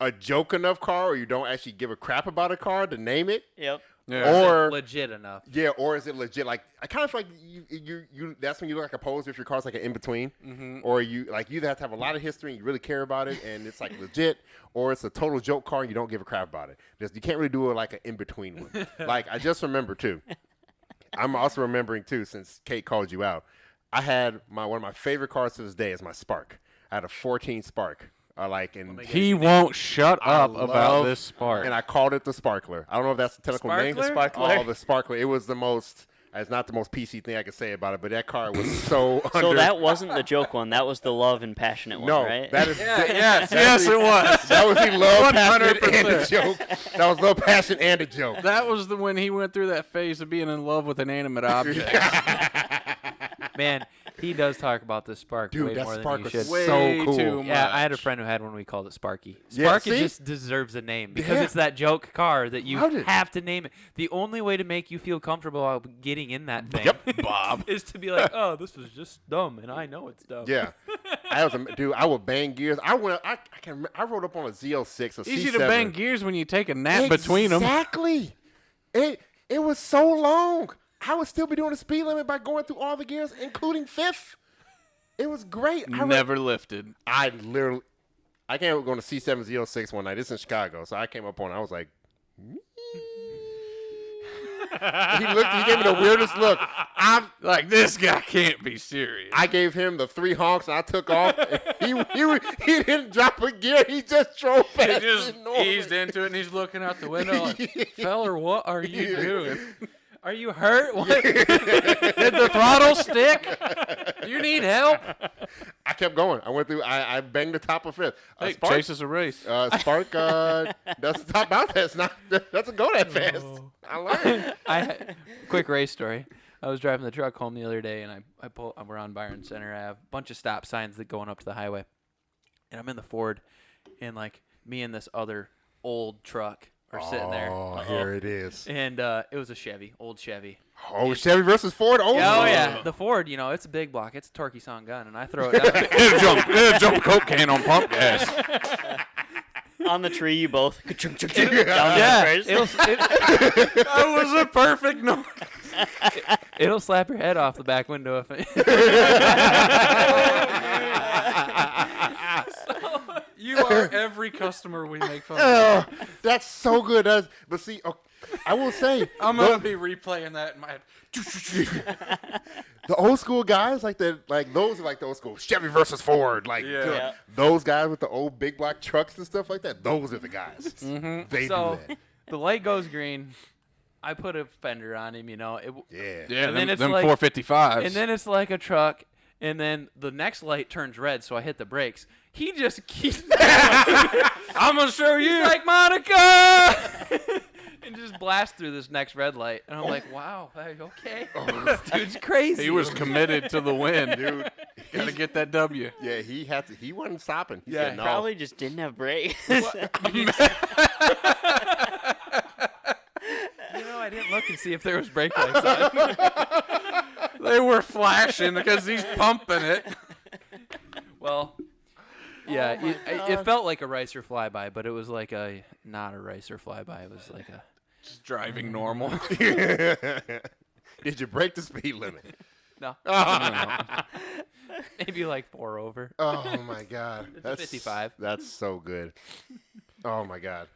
a joke enough car, or you don't actually give a crap about a car to name it? Yep. Yeah. Or legit enough. yeah, or is it legit? Like, I kind of feel like you that's when you look like a poser if your car's like an in between, or you either have to have a lot of history and you really care about it and it's like legit, or it's a total joke car and you don't give a crap about it. You can't really do it like an in between one. Like I just remember too, I'm also remembering too, since Kate called you out, I had one of my favorite cars to this day is my Spark. I had a 14 Spark. He won't shut up about love- this Spark. And I called it the Sparkler. I don't know if that's the technical name. Sparkler? Sparkler? Oh, the Sparkler. It was the most. It's not the most PC thing I could say about it, but that car was so. So that wasn't the joke one. That was the love and passionate one, no, right? that is yes, it was. That was the love, passion, and a 100%. joke. That was love, passion, and a joke. That was when he went through that phase of being in love with inanimate objects. Man, he does talk about this Spark Dude, way that more Spark than you was should. so Way cool. too Yeah, I had a much. friend who had one. We called it Sparky. Yeah, Sparky see? just deserves a name because Yeah. it's that joke car that you How did- have to name it. The only way to make you feel comfortable about getting in that thing, Bob. is to be like, "Oh, this is just dumb, and I know it's dumb." Yeah, dude. I would bang gears. I rode up on a Z06, a Easy C7. to bang gears when you take a nap between them. Exactly. It was so long. I would still be doing the speed limit by going through all the gears, including fifth. It was great. Never lifted. I came up going to C7 Z06 one night. It's in Chicago, so I came up on it. I was like, he gave me the weirdest look. Like, this guy can't be serious. I gave him the 3 honks, and I took off. He didn't drop a gear. He just drove He past. just it normal. eased into it, and he's looking out the window like, feller, what are you doing? Are you hurt? What? Did the throttle stick? Do you need help? I kept going. I went through. I banged the top of fifth. Hey, Spark, Chase is a race. Spark doesn't top out that. It's not doesn't go that fast. I learned. Quick race story. I was driving the truck home the other day, and we're on Byron Center Ave, bunch of stop signs that going up to the highway, and I'm in the Ford, and like me and this other old truck are sitting there. Oh, here it is. And it was a Chevy, old Chevy. Oh, Chevy versus Ford. Oh, Yeah, the Ford, it's a big block. It's a torquey song gun, and I throw it down. It'll jump a Coke can on pump gas. On the tree, you both down Yeah, the stairs. That was a perfect noise. it'll slap your head off the back window if it. You are every customer we make fun of. Oh, that's so good. But see, I will say, I'm going to be replaying that in my head. the old school guys those are like the old school Chevy versus Ford, Yeah. those guys with the old big block trucks and stuff like that. Those are the guys. They So do that. the light goes green. I put a fender on him, Yeah. Yeah, And then it's them like- 455s. and then it's like a truck. And then the next light turns red, so I hit the brakes. He just keeps I'm going to show you. like, Monica! And just blast through this next red light. And I'm like, wow, okay. This dude's crazy. He was committed to the win. Dude. Got to get that W. Yeah, he had to. He wasn't stopping. He Yeah, said no. probably just didn't have brakes. I didn't look and see if there was brake lights on. They were flashing because he's pumping it. Well, yeah, it felt like a racer flyby, but it was like not a racer flyby. It was like a... Just driving normal. Did you break the speed limit? No. Maybe like 4 over. Oh my God. It's a 55. That's so good. Oh my God.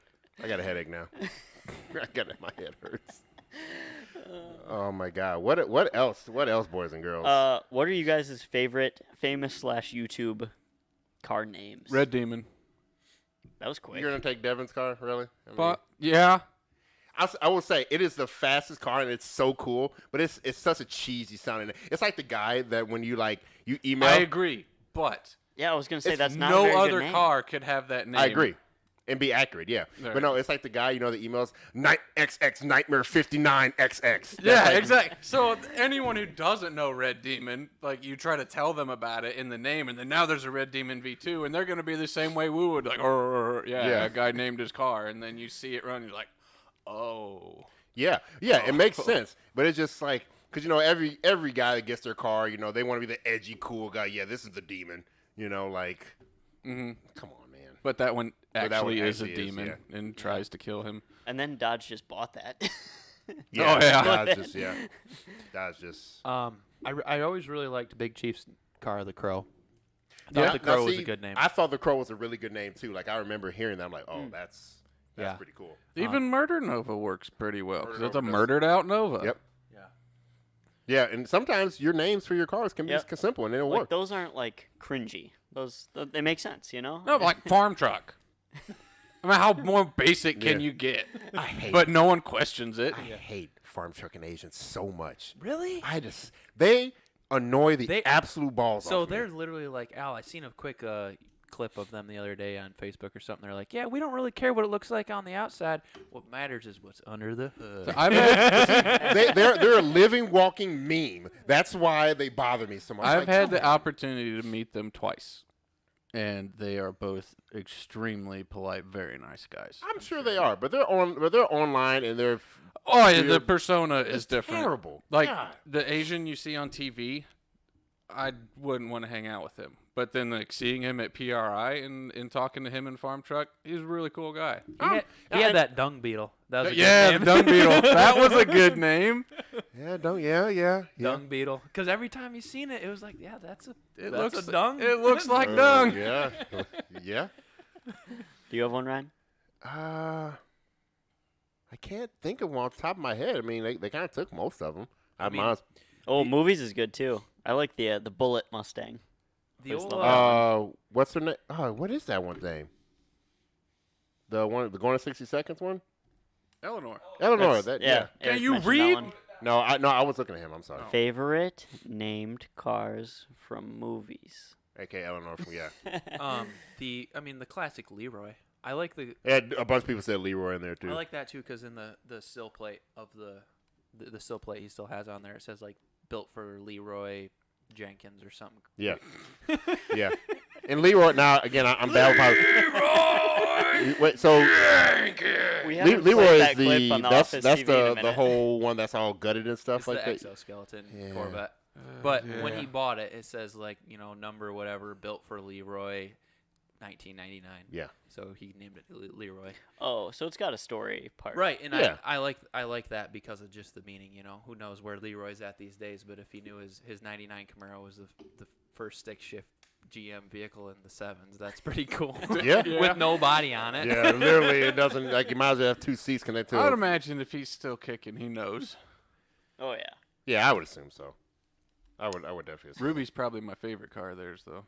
I got a headache now. My head hurts. Oh my God. What else? What else, boys and girls? What are you guys' favorite famous / YouTube car names? Red Demon. That was quick. You're gonna take Devin's car, really? I mean, But, yeah. I will say it is the fastest car and it's so cool, but it's such a cheesy sounding. It's like the guy that when you email. I agree. But Yeah, I was gonna say It's that's not a no very good other name. car could have that name. I agree. And be accurate, yeah. Right. But no, it's like the guy, the emails, XX Nightmare 59XX. Yeah, That's like- exactly. So anyone who doesn't know Red Demon, like you try to tell them about it in the name, and then now there's a Red Demon V2, and they're going to be the same way we would, like, Yeah. a guy named his car, and then you see it run, you're like, oh. Yeah, it makes sense. But it's just like, because, every guy that gets their car, they want to be the edgy, cool guy. Yeah, this is the demon. Come on, man. But that one But that actually one is a actually is, demon and tries to kill him. And then Dodge just bought that. Yeah, Oh, yeah. That's just. I always really liked Big Chief's car, the Crow. I Yeah. thought the Crow Now, was see, a good name. I thought the Crow was a really good name, too. Like, I remember hearing that. I'm like, oh, that's Yeah. pretty cool. Even Murder Nova works pretty well, because Murder it's a Nova does. murdered out Nova. Yep. Yeah. Yeah, and sometimes your names for your cars can be Yep. simple and it'll Like work. those aren't like cringy. They make sense, you know. No, but like farm truck. I mean, how more basic can Yeah. you get? I hate But no one questions it. I hate farm trucking agents so much. Really? They annoy the They- absolute balls So off they're me. literally like, Al, I seen a quick clip of them the other day on Facebook or something. They're like, yeah, we don't really care what it looks like on the outside. What matters is what's under the hood. I've had, They're a living, walking meme. That's why they bother me so much. I've Like, had come the on. opportunity to meet them twice, and they are both extremely polite, very nice guys. I'm sure they are, but they're online and they're Oh, yeah, the Weird. persona is it's different. terrible. Like God. the Asian you see on TV, I wouldn't want to hang out with him. But then like seeing him at PRI and talking to him in Farm Truck, he's a really cool guy. He had that dung beetle. That was a good Yeah, the name. Dung Beetle. That was a good name. Yeah. Dung beetle. Because every time you seen it, it was like, yeah, that's a dung. It looks like Uh, dung. Yeah. Yeah. Do you have one, Ryan? I can't think of one off the top of my head. I mean, they kind of took most of them. mean, Oh, movies is good too. I like the Bullet Mustang. The There's old, the- what's her name? Oh, what is that one name? The going to 60 seconds one? Eleanor. Eleanor. That's- Yeah. Can Eric you mentioned that read? one. No, I was looking at him. I'm sorry. Favorite named cars from movies. Okay, Eleanor from yeah. the classic Leroy. I like the Yeah, a bunch of people said Leroy in there too. I like that too because in the sill plate of the sill plate he still has on there, it says like built for Leroy Jenkins or something. Yeah. Yeah. And Leroy, now, again, I'm bad with my... Wait, so We haven't Leroy played is that clip on the that's Office that's TV in a the minute. whole one that's all gutted and stuff It's like the that. exoskeleton Yeah. Corvette. But when Yeah. he bought it, it says like, number whatever, built for Leroy 1999. Yeah. So he named it Leroy. Oh, so it's got a story part. Right, and Yeah. I like that because of just the meaning, Who knows where Leroy's at these days, but if he knew his 99 Camaro was the first stick shift GM vehicle in the 7s, that's pretty cool. Yeah. With no body on it. Yeah, literally, it doesn't, like, you might as well have two seats connected to I would it. imagine if he's still kicking, he knows. Oh yeah. Yeah, I would assume so. I would definitely assume. Ruby's probably my favorite car of theirs, though.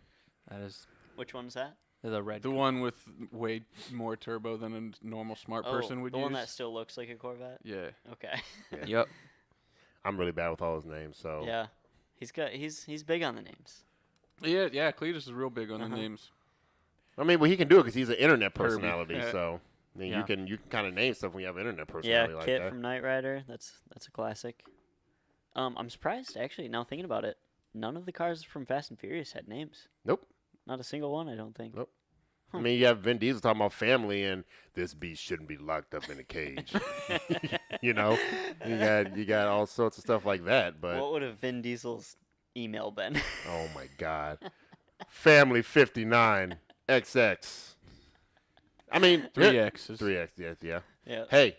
That is Which one's that? the red. The one with way more turbo than a normal smart person would the use. one that still looks like a Corvette. Yeah. Okay. Yep. I'm really bad with all his names, so. Yeah. He's big on the names. Yeah, Cletus is real big on the Uh-huh. names. I mean, well, he can do it because he's an internet Kirby. personality, Yeah. so. I mean, Yeah. you can kind of name stuff when you have an internet Yeah, personality like Kit that. from Knight Rider. That's a classic. I'm surprised actually. Now thinking about it, none of the cars from Fast and Furious had names. Nope. Not a single one, I don't think. Nope. I mean, you have Vin Diesel talking about family, and this beast shouldn't be locked up in a cage. you got all sorts of stuff like that. But What would have Vin Diesel's email been? oh my God, Family 59 XX. I mean, 3Xs. 3X. Yeah. Yeah. Hey,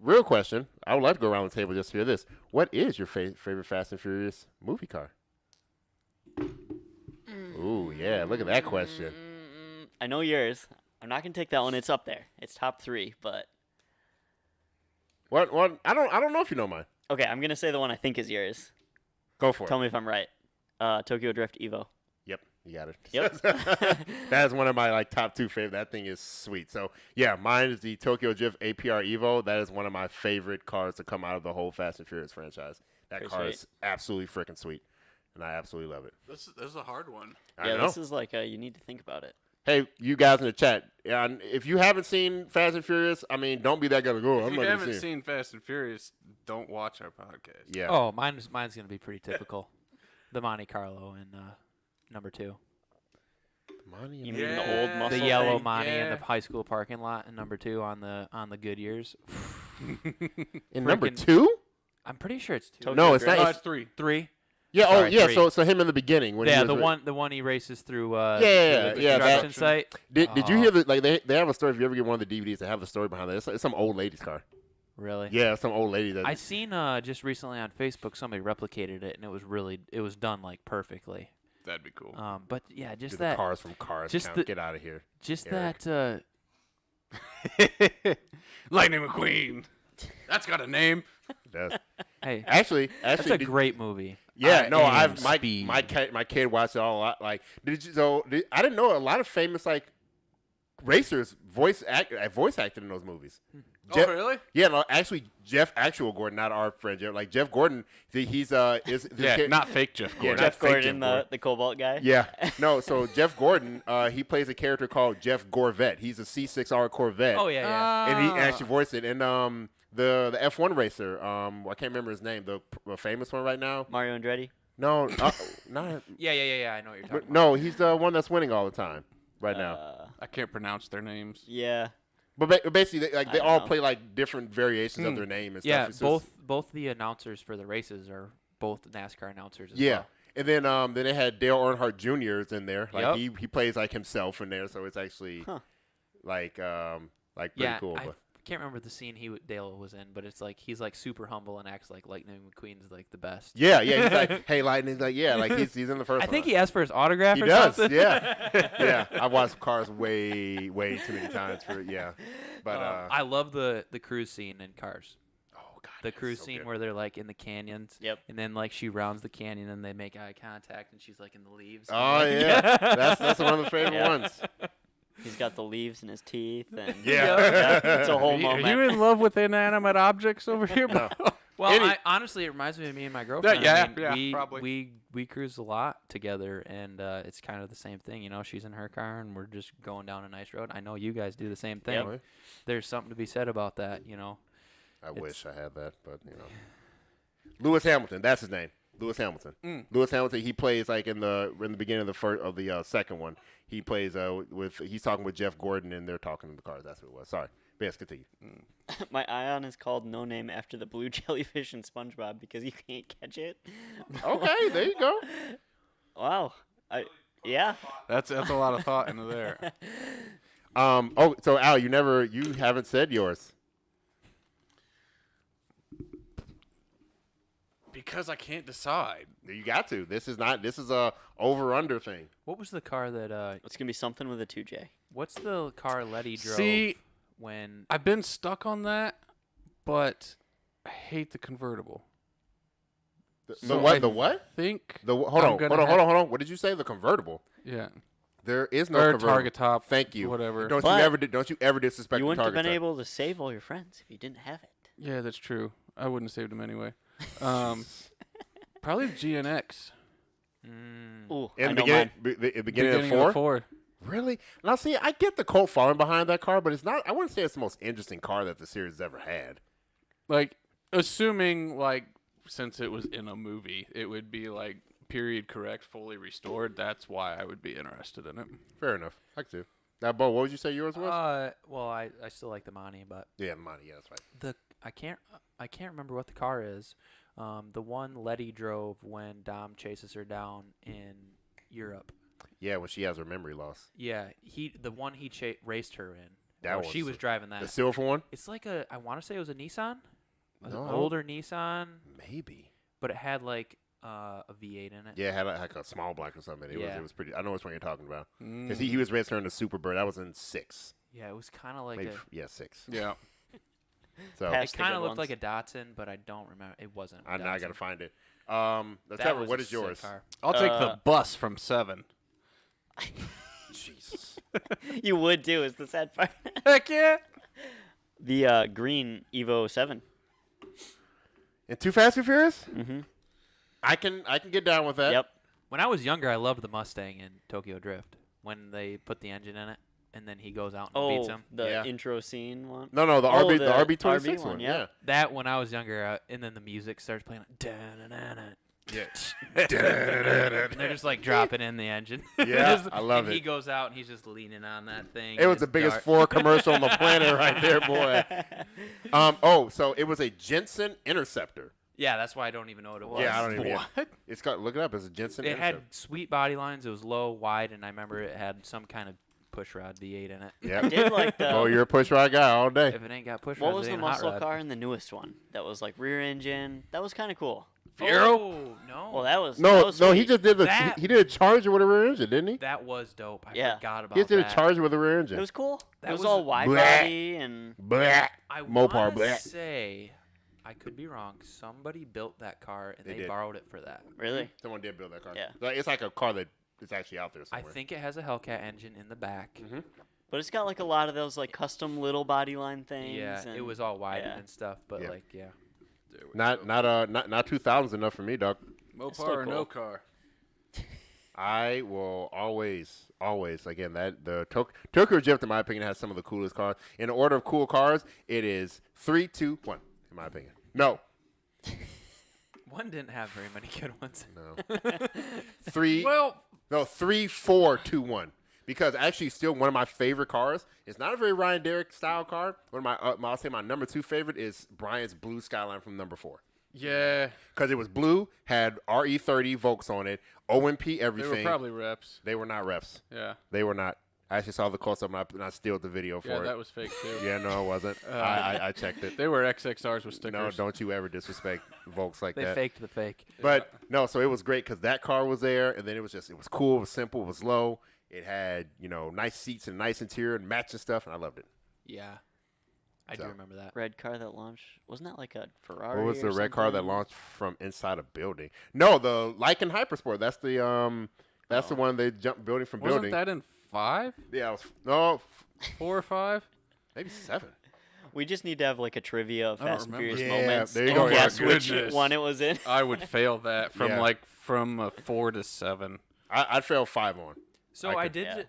real question. I would like to go around the table just to hear this. What is your favorite Fast and Furious movie car? Ooh, yeah. Look at that question. I know yours. I'm not gonna take that one. It's up there. It's top 3, but What? I don't know if you know mine. okay. I'm gonna say the one I think is yours. Go for Tell it. me if I'm right. Tokyo Drift Evo. Yep, you got it. Yep. That's one of my top 2 favorite. That thing is sweet. So yeah, mine is the Tokyo Drift APR Evo. That is one of my favorite cars to come out of the whole Fast and Furious franchise. That Pretty car sweet. is absolutely freaking sweet, and I absolutely love it. This is a hard one. I Yeah, know. this is like you need to think about it. Hey, you guys in the chat, if you haven't seen Fast and Furious, I mean, don't be that guy to go. If I'm you not gonna haven't see it. seen Fast and Furious, don't watch our podcast. Yeah. Oh, mine's gonna be pretty typical. The Monte Carlo in number 2. Money You and mean the money. old The muscle yellow thing? Monte in yeah. the high school parking lot in number 2 on the Goodyears. In number freaking- 2? I'm pretty sure it's 2. Tokyo No, it's Drift. not. No, It's, it's 3. 3. yeah. sorry, Oh, yeah. 3. So him in the beginning when he Yeah, was the one he races through. Yeah, the yeah, construction that- site. Did you Oh. hear that? Like they have a story. If you ever get one of the DVDs, they have the story behind it. It's some old lady's car. Really? Yeah, some old lady that. I seen just recently on Facebook somebody replicated it and it was done like perfectly. That'd be cool. But yeah, just Did that the cars from Cars just count. the- Get out of here. just Eric. that Lightning McQueen. That's got a name. That's, Hey, Actually, that's a did- great movie. Yeah, I no, am I've my Speed. my kid watched it all a lot. Like, I didn't know a lot of famous like racers voice acted in those movies. Oh, really? Yeah, no, actually, Jeff Gordon, not our friend Jeff. Like Jeff Gordon, he's is Yeah, not fake Jeff Yeah, Gordon. not Jeff fake Gordon, Jeff Gordon. the Cobalt guy. Yeah, no. So Jeff Gordon, he plays a character called Jeff Gorvette. He's a C6R Corvette. Oh yeah. And he actually voiced it. And the F1 racer, I can't remember his name, the famous one right now. Mario Andretti. No, not. Yeah. I know what you're talking about. No, he's the one that's winning all the time right now. I can't pronounce their names. Yeah. But basically, they I all know. play like different variations of their name and stuff. Yeah, It's just- both the announcers for the races are both NASCAR announcers as Yeah. well. And then they had Dale Earnhardt Jr. is in there. Like Yep. he plays like himself in there, so it's actually Huh. like pretty Yeah, cool. I But can't remember the scene Dale was in, but it's like he's like super humble and acts like Lightning McQueen's like the best. yeah, he's like, hey, Lightning, like he's in the first I one. think he asked for his autograph He or does, something. yeah. Yeah, I've watched Cars way too many times for But I love the cruise scene in Cars. oh god, The it's cruise so scene good. where they're like in the canyons. Yep. And then like she rounds the canyon and they make eye contact and she's like in the leaves. Oh yeah, that's one of the favorite Yeah. ones. He's got the leaves in his teeth, and Yeah. it's a whole Are moment. you in love with inanimate objects over here? No. Well, Any- honestly, it reminds me of me and my girlfriend. yeah, I mean, yeah, we, probably. we cruise a lot together, and it's kind of the same thing. You know, she's in her car, and we're just going down a nice road. I know you guys do the same thing. Yep. There's something to be said about that, you know. I wish I had that, but Lewis Hamilton, that's his name. Lewis Hamilton. Lewis Hamilton. He plays like in the beginning of the second one. He plays he's talking with Jeff Gordon and they're talking in the cars. That's what it was. Sorry, yes, continue. My Ion is called No Name after the blue jellyfish in SpongeBob because you can't catch it. Okay, there you go. Wow. Yeah. That's a lot of thought into there. So Al, you haven't said yours. Because I can't decide. You got to. This is a over/under thing. What was the car that? It's gonna be something with a 2J. What's the car Letty drove See, when? I've been stuck on that, but I hate the convertible. The So what? I The what? Think Hold I'm on. gonna Hold on. What did you say? The convertible? yeah, There is no or convertible. target top. Thank you. Whatever. Don't But you ever disrespect You the wouldn't have target been top. able to save all your friends if you didn't have it. Yeah, that's true. I wouldn't have saved them anyway. Probably the GNX. Ooh, In I the know beginning, mine. the beginning of of four? the 4. Really? Now, see, I get the cult following behind that car, but it's not. I wouldn't say it's the most interesting car that the series has ever had. Like, assuming like since it was in a movie, it would be like period correct, fully restored. That's why I would be interested in it. Fair enough. I can see. Now, Bo, what would you say yours was? Well, I still like the Monty, but Yeah, money. Yeah, that's right. I can't remember what the car is. The one Letty drove when Dom chases her down in Europe. Yeah, when she has her memory loss. Yeah, the one he raced her in. That or she one's was driving that. The silver one? It's like I want to say it was a Nissan, an No. older Nissan, Maybe. but it had like a V8 in it. Yeah, it had like a small black or something. Yeah. It was pretty. I know which one you're talking about. Because he was racing her in the Superbird. That was in 6. Yeah, it was kind of like Maybe, a. yeah, 6. Yeah. So Pass- It the kind good of looked ones. like a Datsun, but I don't remember. It wasn't. a now I got to Datsun. find it. That Trevor, was what a is sick yours? car. I'll take the bus from 7. Jesus. You would too. Is the sad part. Heck yeah. The green Evo 7. And Too Fast and Furious? Mm-hmm. I can get down with that. Yep. When I was younger, I loved the Mustang in Tokyo Drift when they put the engine in it, and then he goes out and beats Oh, him. the Yeah. intro scene one. No, the Oh, RB, the the RB26 RB one. one, Yeah. yeah. That when I was younger, and then the music starts playing. And Yeah. they're just like dropping in the engine. Yeah, Just- I love and He it. goes out and he's just leaning on that thing. It and was the it's biggest dark. Ford commercial on the planet right there, boy. So it was a Jensen Interceptor. Yeah, that's why I don't even know what it was. Yeah, I don't even. What? It's got. Look it up. It's a Jensen. It had Interceptor. sweet body lines. It was low, wide, and I remember it had some kind of push rod V8 in it. Yeah. I did like the. Oh, you're a push rod guy all day. If it ain't got push What rods, was it the ain't a hot muscle rod. car in the newest one? That was like rear engine. That was kind of cool. Oh, no. Well, that was. that No, was no, he sweet. just did the. That- He did a Charger with a rear engine, didn't he? That was dope. I Yeah. forgot about He just did that. a Charger with a rear engine. It was cool. That It was was all a- wide Bleh. body and. Blah. I Mopar, want to bleh. say I could be wrong. Somebody built that car and They they did. borrowed it for that. Really? Someone did build that car. Yeah. Like, it's like a car that is actually out there I somewhere. think it has a Hellcat engine in the back. But it's got like a lot of those like custom little body line things. Yeah, it and- was all wide yeah. and stuff, but Yeah. like, yeah. Not 2000s enough for me, dog. Mopar still or no cool. car. I will always again that the Tokyo Drift in my opinion has some of the coolest cars. In the order of cool cars, it is 3, 2, 1. In my opinion, no, One didn't have very many good ones. no, 3, Well, no 3, 4, 2, 1. Because actually, still one of my favorite cars. It's not a very Ryan Derrick style car. One of my I'll say my number 2 favorite is Brian's blue Skyline from number 4. yeah, Because it was blue, had RE30 Volks on it, OMP they everything. were probably reps. They were not reps. Yeah, They were not. I actually saw the close-up and I stilled the video for yeah, it. that was fake too. Yeah, no, it wasn't. I checked it. They were XXRs with stickers. No, don't you ever disrespect Volks like They that. faked the fake. But no, so it was great because that car was there, and then it was cool, it was simple, it was low. It had, nice seats and nice interior and matching stuff, and I loved it. Yeah. I do So. remember that. Red car that launched. Wasn't that like a Ferrari? What was the or red car that something? launched from inside a building? No, the Lycan Hypersport. That's the one they jumped building from Wasn't building. that in 5, Yeah, it was, no, 4 or 5? maybe 7. We just need to have like a trivia of I don't Fast and remember. Furious Yeah, moments. there you and go. guess Oh my which goodness. one it was in. I would fail that from Yeah. from a 4 to 7. I'd fail 5 on. So I I could- did. yeah.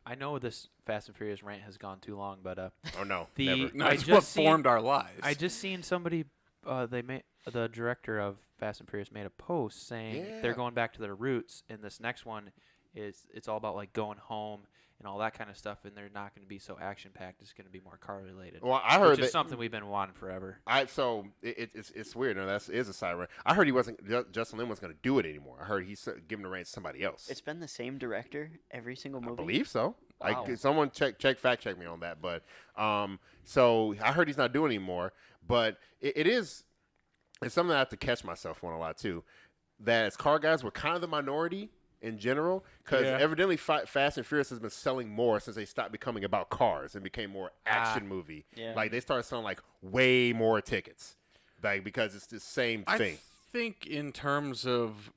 I know this Fast and Furious rant has gone too long, but Oh no, The- never. No, I it's just what seen- formed our lives. I just seen somebody. They made the director of Fast and Furious made a post saying Yeah. they're going back to their roots, and this next one it's all about like going home and all that kind of stuff, and they're not going to be so action packed. It's going to be more car related. Well, I heard which is that. something we've been wanting forever. It's weird. No, that is a siren. I heard he wasn't. Justin Lin wasn't going to do it anymore. I heard he's giving the reins to somebody else. It's been the same director every single movie. I believe so. Wow. Like someone fact check me on that. But so I heard he's not doing anymore. But it's something I have to catch myself on a lot too. That as car guys, we're kind of the minority in general because Yeah. evidently Fast and Furious has been selling more since they stopped becoming about cars and became more action movie. Yeah. Like they started selling like way more tickets, like because it's the same I thing. think in terms of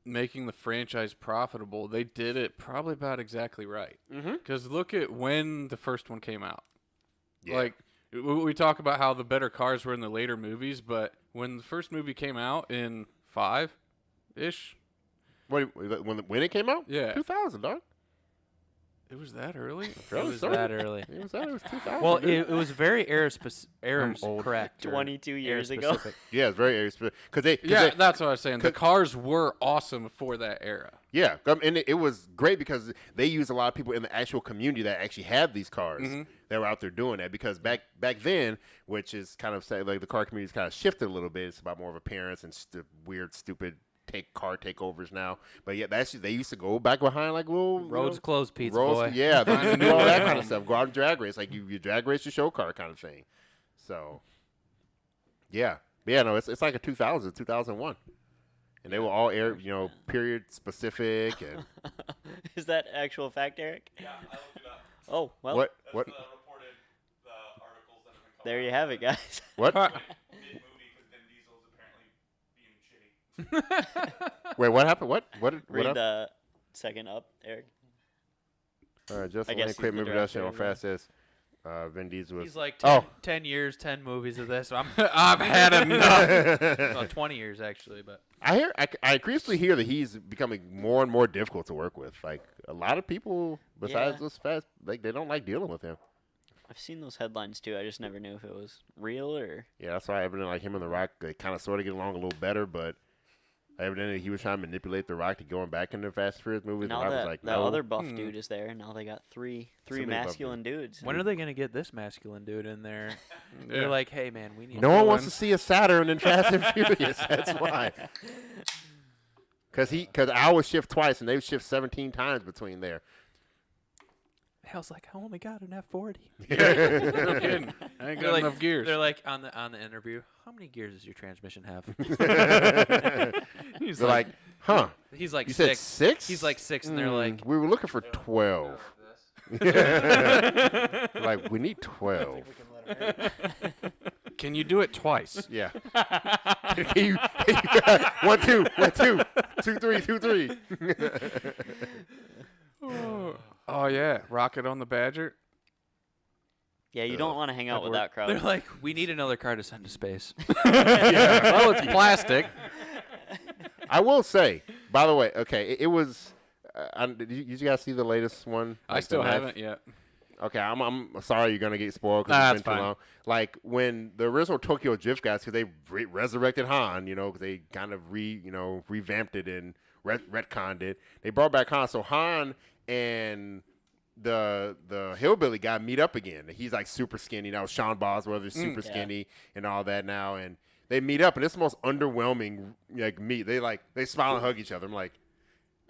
making the franchise profitable, they did it probably about exactly right. Mm-hmm. Because look at when the first one came out. Yeah. Like, we talk about how the better cars were in the later movies, but when the first movie came out in 5-ish, When it came out? Yeah. 2000, dog. it was that early? Fairly It was certain. that early. It was 2000. Well, dude. it was very errors old. correct. or 22 years ago. error-specific. Yeah, it's very specific. Because Yeah, that's what I was saying. The 'cause- cars were awesome for that era. yeah, and it was great because they used a lot of people in the actual community that actually had these cars that were out there doing that. Because back then, which is kind of say like the car community's kind of shifted a little bit. It's about more of appearance and weird, stupid car takeovers now. But yeah, they used to go back behind like little Roads closed, pizza roads, boy. Yeah, they used to do all that kind of stuff. Go out and drag race, like you drag race your show car kind of thing. So yeah, no, it's like a 2001. And they were all period specific and Is that actual fact, Eric? Yeah, I looked it up. Oh, well, what That's what the reported articles that have been coming there out. you have it, guys. what? Mid-movie because Vin Diesel's apparently being shitty. Wait, what happened? What Read up? the second up, Eric. All right, just I one guess he's quick the movie production on director, Fast says Vin Diesel was He's like 10 years, 10 movies of this. I'm I've had enough. well, 20 years actually, but I increasingly hear that he's becoming more and more difficult to work with. Like a lot of people besides Yeah. this Fast, like they don't like dealing with him. I've seen those headlines too. I just never knew if it was real or. Yeah, that's why evidently like him and The Rock, they kind of sort of get along a little better, but evidently he was trying to manipulate The Rock to going back into Fast and Furious movies. Now and I was that like, that no. other buff dude is there, and now they got three Somebody buff masculine dudes. when are they gonna get this masculine dude in there? Yeah. They're like, hey man, we need. No one Villain. wants to see a Saturn in Fast and Furious. That's why. Because I would shift twice, and they would shift 17 times between there. Hell's like, I only got an F40. No kidding. I ain't got They're like, enough gears. They're like on the interview. How many gears does your transmission have? He's They're like, huh? he's like You said 6. 6? He's like 6, and they're like, we were looking for 12. Like, we need 12. Can you do it twice? Yeah. Can you, 1, 2, 1, 2, 2, 3, 2, 3. Oh yeah, rocket on the Badger. Yeah, you don't want to hang out with that crowd. They're like, we need another car to send to space. Well, it's plastic. I will say, by the way, okay, it was. Did you guys see the latest one? I Like, still the live- haven't yet. Okay, I'm sorry you're gonna get spoiled because Nah, it's it's been too fine. long. Like when the original Tokyo Drift guys, because they resurrected Han, you know, 'cause they kind of revamped it and retconned it. They brought back Han, so Han and the hillbilly guy meet up again. He's like super skinny. That was Sean Boswell, is super skinny and all that now, and they meet up, and it's the most underwhelming like meet. They smile and hug each other. I'm like,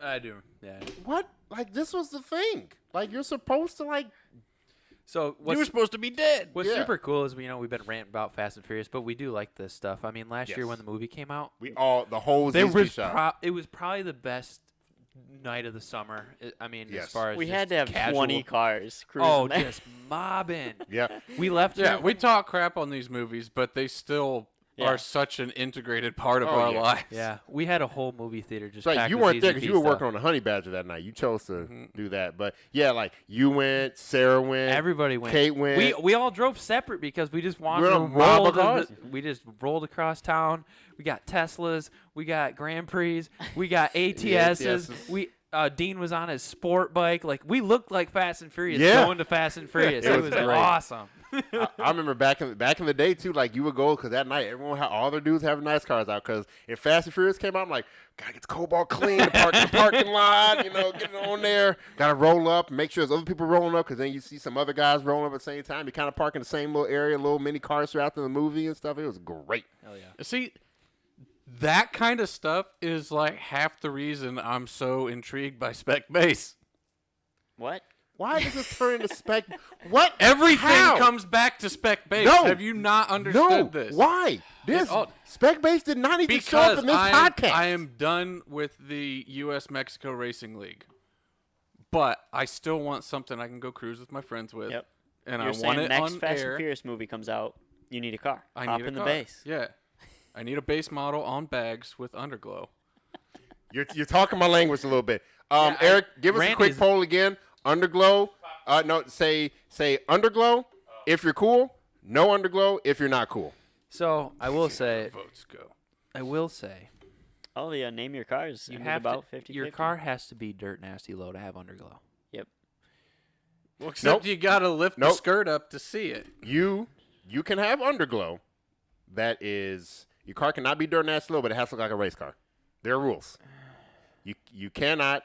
I do. Yeah. what? Like this was the thing. Like you're supposed to like. So You were supposed to be dead. what's Yeah. super cool is we've been ranting about Fast and Furious, but we do like this stuff. I mean, last year Yes. when the movie came out, The whole there ZZP was shop. it was probably the best night of the summer. I mean, Yes. as far as We just had to have casual, 20 cars cruising Oh, there. just mobbing. Yeah. We left. Yeah, here- we talk crap on these movies, but they still Yeah. are such an integrated part of Oh, our yeah. lives. Yeah, we had a whole movie theater just. It's like packed you with weren't there because ZZP you were stuff. working on the Honey Badger that night. You chose to do that, but yeah, like you went, Sarah went, Everybody went. Kate went. We all drove separate because we just wanted We to were on roll roll. cars. We just rolled across town. We got Teslas. We got Grand Prix. We got ATSs. ATSs. Dean was on his sport bike. Like we looked like Fast and Furious Yeah. going to Fast and Furious. It It was was great. awesome. I remember back in the day too. Like you would go because that night everyone had all their dudes having nice cars out. Because if Fast and Furious came out, I'm like, gotta get the Cobalt clean, park in the parking lot. You know, get it on there. Gotta roll up, make sure there's other people rolling up. Because then you see some other guys rolling up at the same time. You kind of park in the same little area, little mini cars throughout the movie and stuff. It was great. Hell yeah. See, that kind of stuff is like half the reason I'm so intrigued by Spec Base. What? Why does this turn into spec? What? Everything How? comes back to Spec Base. No. Have you not No. understood this? Why? This all- spec base did not need to show up Because in this I podcast. am done with the U.S.-Mexico Racing League. But I still want something I can go cruise with my friends with. Yep. And You're I saying want it next on Fast air. and Furious movie comes out, you need a car. I Hop need a in the car. base. Yeah. I need a base model on bags with underglow. You're talking my language a little bit. Eric, give us a quick Randy's- poll again. Underglow. No, say underglow if you're cool. No underglow if you're not cool. So I will say, Votes go. Oh, yeah, name your cars. you ended have about to. 50 Your car has to be dirt nasty low to have underglow. Yep. Well, except Nope. you got to lift the Nope. skirt up to see it. You can have underglow. That is, your car cannot be dirt nasty low, but it has to look like a race car. There are rules. You cannot.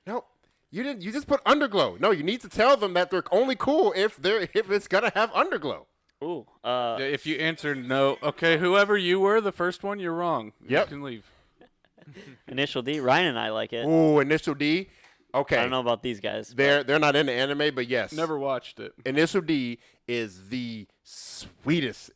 No, you didn't. You just put underglow. No, you need to tell them that they're only cool if it's gonna have underglow. Ooh. If you answered no, okay, whoever you were, the first one, you're wrong. Yep. You can leave. Initial D. Ryan and I like it. Ooh, Initial D. Okay, I don't know about these guys. they're not into anime, but yes, Never watched it. Initial D is the sweetest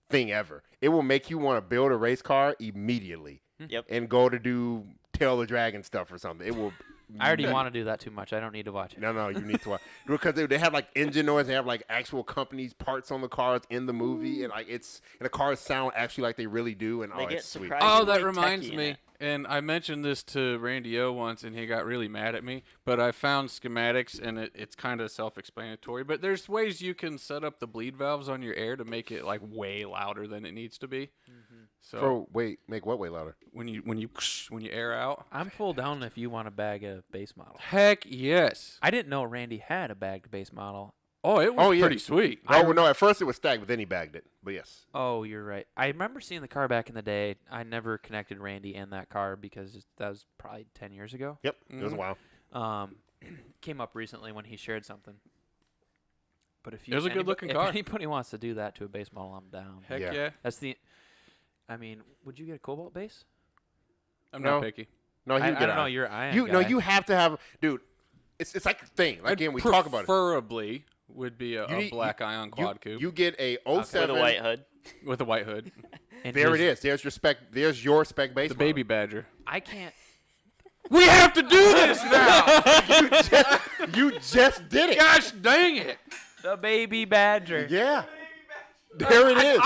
thing ever. It will make you want to build a race car immediately Yep. and go to do Tail of the Dragon stuff or something. It will. I already want to do that too much. I don't need to watch it. No, you need to watch because they have like engine noise. They have like actual companies' parts on the cars in the movie, and like and the cars sound actually like they really do. And They oh, get it's sweet. surprisingly Oh, that techie reminds in me. it. And I mentioned this to Randy O once, and he got really mad at me. But I found schematics, and it's kind of self-explanatory. But there's ways you can set up the bleed valves on your air to make it like way louder than it needs to be. So Make what way louder? when you air out, I'm full down if you want to bag a base model. heck yes. I didn't know Randy had a bagged base model. Oh, it was Oh, yeah. pretty sweet. Oh well, no, at first it was stacked, but then he bagged it. But yes, Oh, you're right. I remember seeing the car back in the day. I never connected Randy and that car because that was probably 10 years ago. yep, it was a while. Came up recently when he shared something. But if you, It was a good-looking car. If anybody wants to do that to a base model, I'm down. Heck Yeah. yeah. That's the. I mean, would you get a Cobalt base? I'm No. not picky. No, he I would don't get know. out. You're Iron You guy. you have to have, dude. It's like a thing. Like, again, we talk about it. Preferably would be You a need- black ion quad coupe You get a With 07. a white hood. with a white hood. And There it just- is. There's your spec. There's your spec base. The baby badger. I can't. We have to do this now. You just did it. Gosh dang it. The baby badger. Yeah. There it is.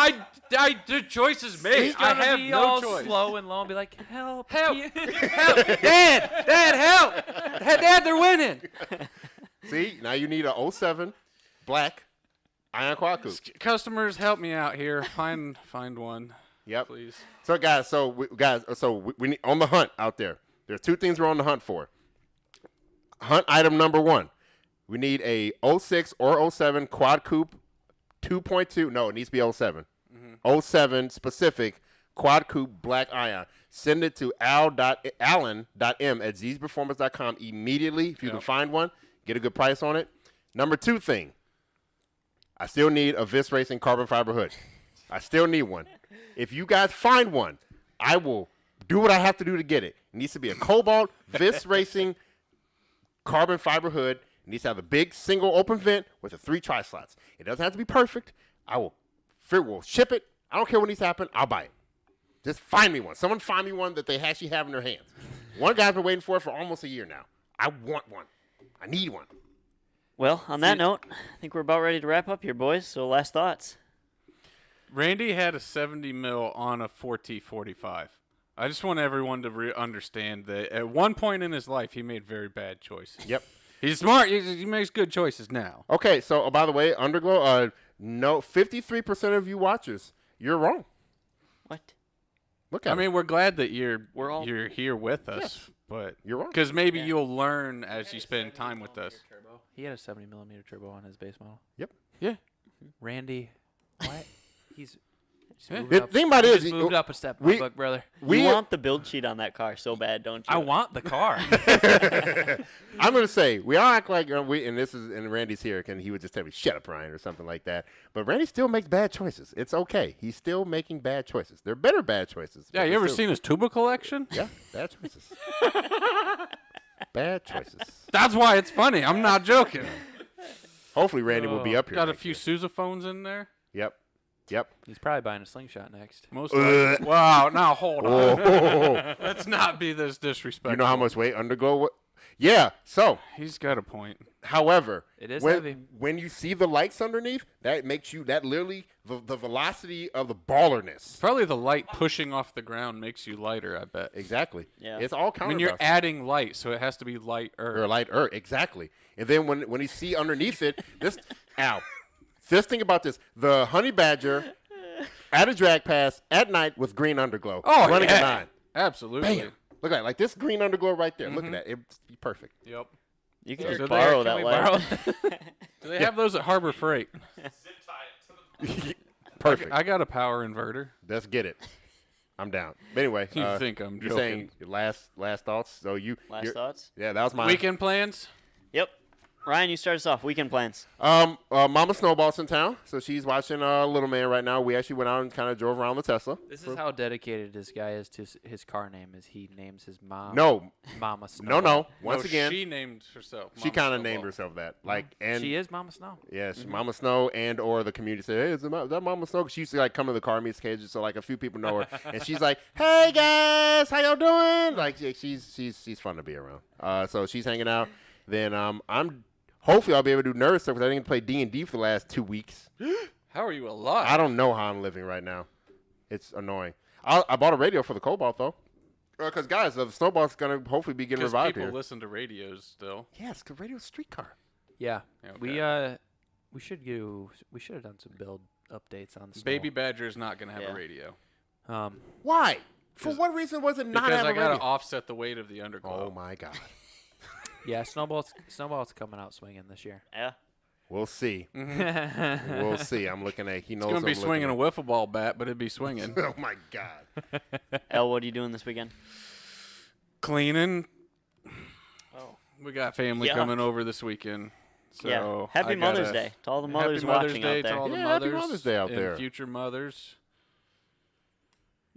The choice is made. He's gonna I have be no all choice. slow and low and be like, help, Help. help. Dad, help! Dad, they're winning. See, now you need a 07 black iron quad coupe. Customers, help me out here. Find one, Yep. please. So guys, we need on the hunt out there. There are two things we're on the hunt for. Hunt item number 1. We need a 06 or 07 quad coupe 2.2. No, it needs to be 07. 07 specific quad coupe black ion. Send it to allen.m@zperformance.com immediately. If you can find one, get a good price on it. Number 2 thing. I still need a Vis Racing carbon fiber hood. I still need one. If you guys find one, I will do what I have to do to get it. It needs to be a Cobalt Vis Racing carbon fiber hood. It needs to have a big single open vent with the 3 tri-slots. It doesn't have to be perfect. We'll ship it. I don't care what needs to happen. I'll buy it. Just find me one. Someone find me one that they actually have in their hands. One guy's been waiting for it for almost a year now. I want one. I need one. Well, on that note, I think we're about ready to wrap up here, boys. So last thoughts. Randy had a 70 mil on a 4T45. I just want everyone to understand that at one point in his life, he made very bad choices. Yep. He's smart. He makes good choices now. Okay, so by the way, Underglow, no, 53% of you watchers, you're wrong. What? Look at I mean, we're glad that you're all- here with us, Yes. but You're wrong. because maybe you'll learn as you spend time with us. He had a 70mm turbo on his base model. Yep. Yeah. Randy, what? He's Yeah. moved The up. thing about it He is, just moved up a step, we- my book, brother. You want the build sheet on that car so bad, don't you? I want the car. I'm gonna say we all act like and Randy's here, and he would just tell me shut up, Ryan, or something like that. But Randy still makes bad choices. It's okay. He's still making bad choices. They're better bad choices. Yeah, but you they're ever still- seen his tuba collection? Yeah, bad choices. Bad choices. That's why it's funny. I'm not joking. Hopefully, Randy will be up here. Got a next few year. sousaphones in there. Yep. Yep. He's probably buying a slingshot next. Most likely. Wow, now hold on. Oh, Let's not be this disrespectful. you know how much weight Underglow? Yeah. So, He's got a point. however, It is when, heavy. when you see the lights underneath, that makes you literally the velocity of the ballerness. Probably the light pushing off the ground makes you lighter, I bet. Exactly. Yeah. It's all I mean, you're counterbalanced. adding light, so it has to be light Or light earth, exactly. And then when you see underneath it, just think about this: the honey badger at a drag pass at night with green underglow, running a 9. Absolutely. Bam! Look at it, like this green underglow right there. Look at that; it's perfect. Yep. You can So just do borrow they- that can we light. borrow Do they have those at Harbor Freight? Zip tie it to the Perfect. I got a power inverter. Let's get it. I'm down. But anyway, You think I'm you're joking. saying your last thoughts? So Last you're- thoughts? Yeah, that was my Weekend plans? Yep. Ryan, you start us off. Weekend plans. Mama Snowball's in town, so she's watching Little Man right now. We actually went out and kind of drove around the Tesla. This is how dedicated this guy is to his car name. Is he names his mom? No, Mama Snow. no. Once No, again, she named herself. she Mama kind of Snowball. named herself that. Like, and She is Mama Snow. yes, Mama Snow, and or the community said, "Hey, is that Mama Snow?" 'Cause she used to like come to the car meets occasionally, so like a few people know her, and she's like, "Hey guys, how y'all doing?" Like, yeah, she's fun to be around. So she's hanging out. Then I'm hopefully I'll be able to do nerd stuff because I didn't play D&D for the last 2 weeks. How are you alive? I don't know how I'm living right now. It's annoying. I bought a radio for the Cobalt though, because guys, the Snowball's gonna hopefully be getting Because revived people here. listen to radios still. Yes, because radio's streetcar. Yeah. Okay. We should have done some build updates on the Snow. Baby Badger's not going to have Yeah. a radio. Why? For what reason was it not Because have I a got to radio? offset the weight of the underglow. Oh my god. Yeah, Snowball's coming out swinging this year. Yeah. We'll see. Mm-hmm. We'll see. I'm looking at. He knows. It's going to be I'm swinging a looking wiffle ball bat, but it'd be swinging. at. Oh my god. El, what are you doing this weekend? Cleaning. Oh. We got family Yuck. coming over this weekend. So Yeah. Happy I Mother's gotta- Day to all the mothers Happy Mother's watching Day out there. to all the Yeah, Happy mothers Mother's Day out and there. future mothers.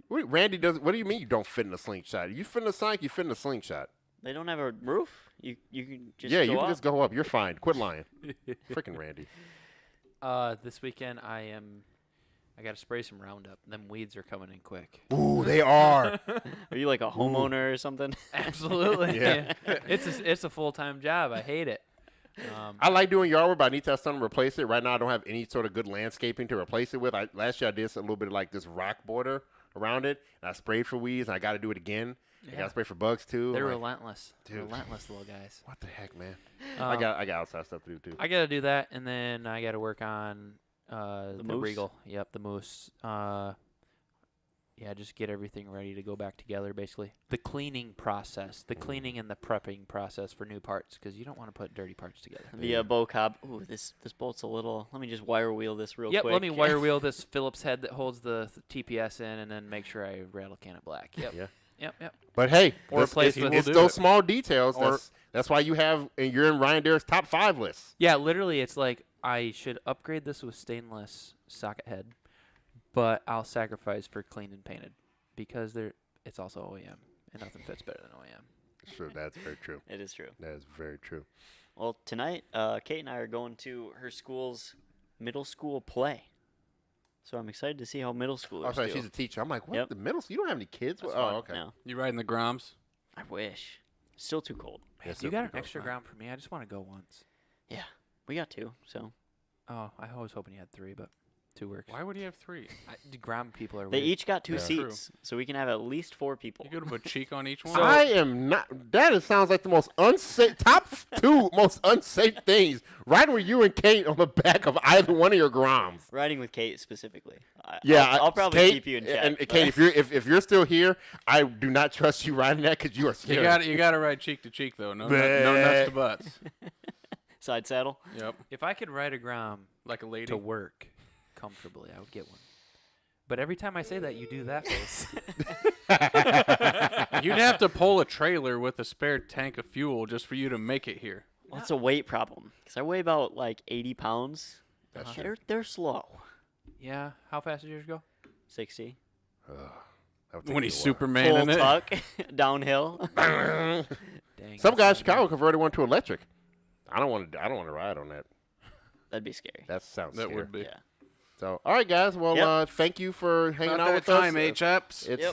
Randy does. What do you mean you don't fit in a slingshot? You fit in a slingshot. You fit in a slingshot. They don't have a roof. You can just Yeah, go you can up. just go up. You're fine. Quit lying. Freaking Randy. This weekend I got to spray some Roundup. Them weeds are coming in quick. Ooh, they are. Are you like a homeowner or something? Absolutely. Yeah. It's a full-time job. I hate it. I like doing yard work, but I need to have something to replace it. Right now, I don't have any sort of good landscaping to replace it with. Last year, I did a little bit of like this rock border around it, and I sprayed for weeds, and I got to do it again. I got to spray for bugs too. They're I'm like, relentless. dude. Relentless little guys. what the heck, man? Um, I got outside stuff to do too. I got to do that, and then I got to work on the moose? Regal. Yep, the moose. Yeah, just get everything ready to go back together, basically. The cleaning process, the cleaning and the prepping process for new parts, because you don't want to put dirty parts together. The bow cob. Ooh, this bolt's a little. Let me just wire wheel this real Yep, quick. let me wire wheel this Phillips head that holds the TPS in, and then make sure I rattle can it black. Yep. Yeah. Yep. But hey, Or replace it's with- those small details. Or- That's why you're in Ryan Derek's top 5 list. Yeah, literally, it's like I should upgrade this with stainless socket head, but I'll sacrifice for clean and painted because it's also OEM, and nothing fits better than OEM. Sure, that's very true. It is true. That is very true. Well, tonight, Kate and I are going to her school's middle school play. So I'm excited to see how middle schoolers Oh, sorry, do. she's a teacher. I'm like, what? Yep. The middle school? You don't have any kids? That's Oh, fun. okay. No, You riding the Groms? I wish. Still too cold. Yes, You it got would an go extra fine. ground for me? I just want to go once. Yeah, we got 2. So Oh, I was hoping you had 3, but 2 works. Why would he have 3? The ground people are they weird. each got 2 Yeah. seats, so we can have at least 4 people. You could put cheek on each one. I am not. Sounds like the most unsafe, top 2 most unsafe things. Right where you and Kate on the back of either one of your Groms. Riding with Kate specifically. I'll probably Kate, keep you in check. And but- Kate, if you're still here, I do not trust you riding that because you are scared. You got to ride cheek to cheek though. No nuts to butts. Side saddle. Yep, If I could ride a Grom like a lady. to work comfortably, I would get one. But every time I say that, you do that face. You'd have to pull a trailer with a spare tank of fuel just for you to make it here. Well, it's a weight problem because I weigh about like 80 pounds. That's They're slow. Yeah. How fast did yours go? 60. That would take When me he's a while. Superman Full in it. tuck downhill. Dang. Some that's guys in not Chicago converted one to electric. I don't want to ride on that. That'd be scary. That sounds That scary. would be. Yeah. So, all right, guys. Well, Yep. Thank you for hanging About out that with us. time, chaps. It's Yep.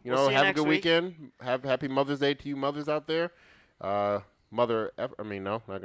you We'll know, see you have a next good week. weekend. Have happy Mother's Day to you mothers out there. No, not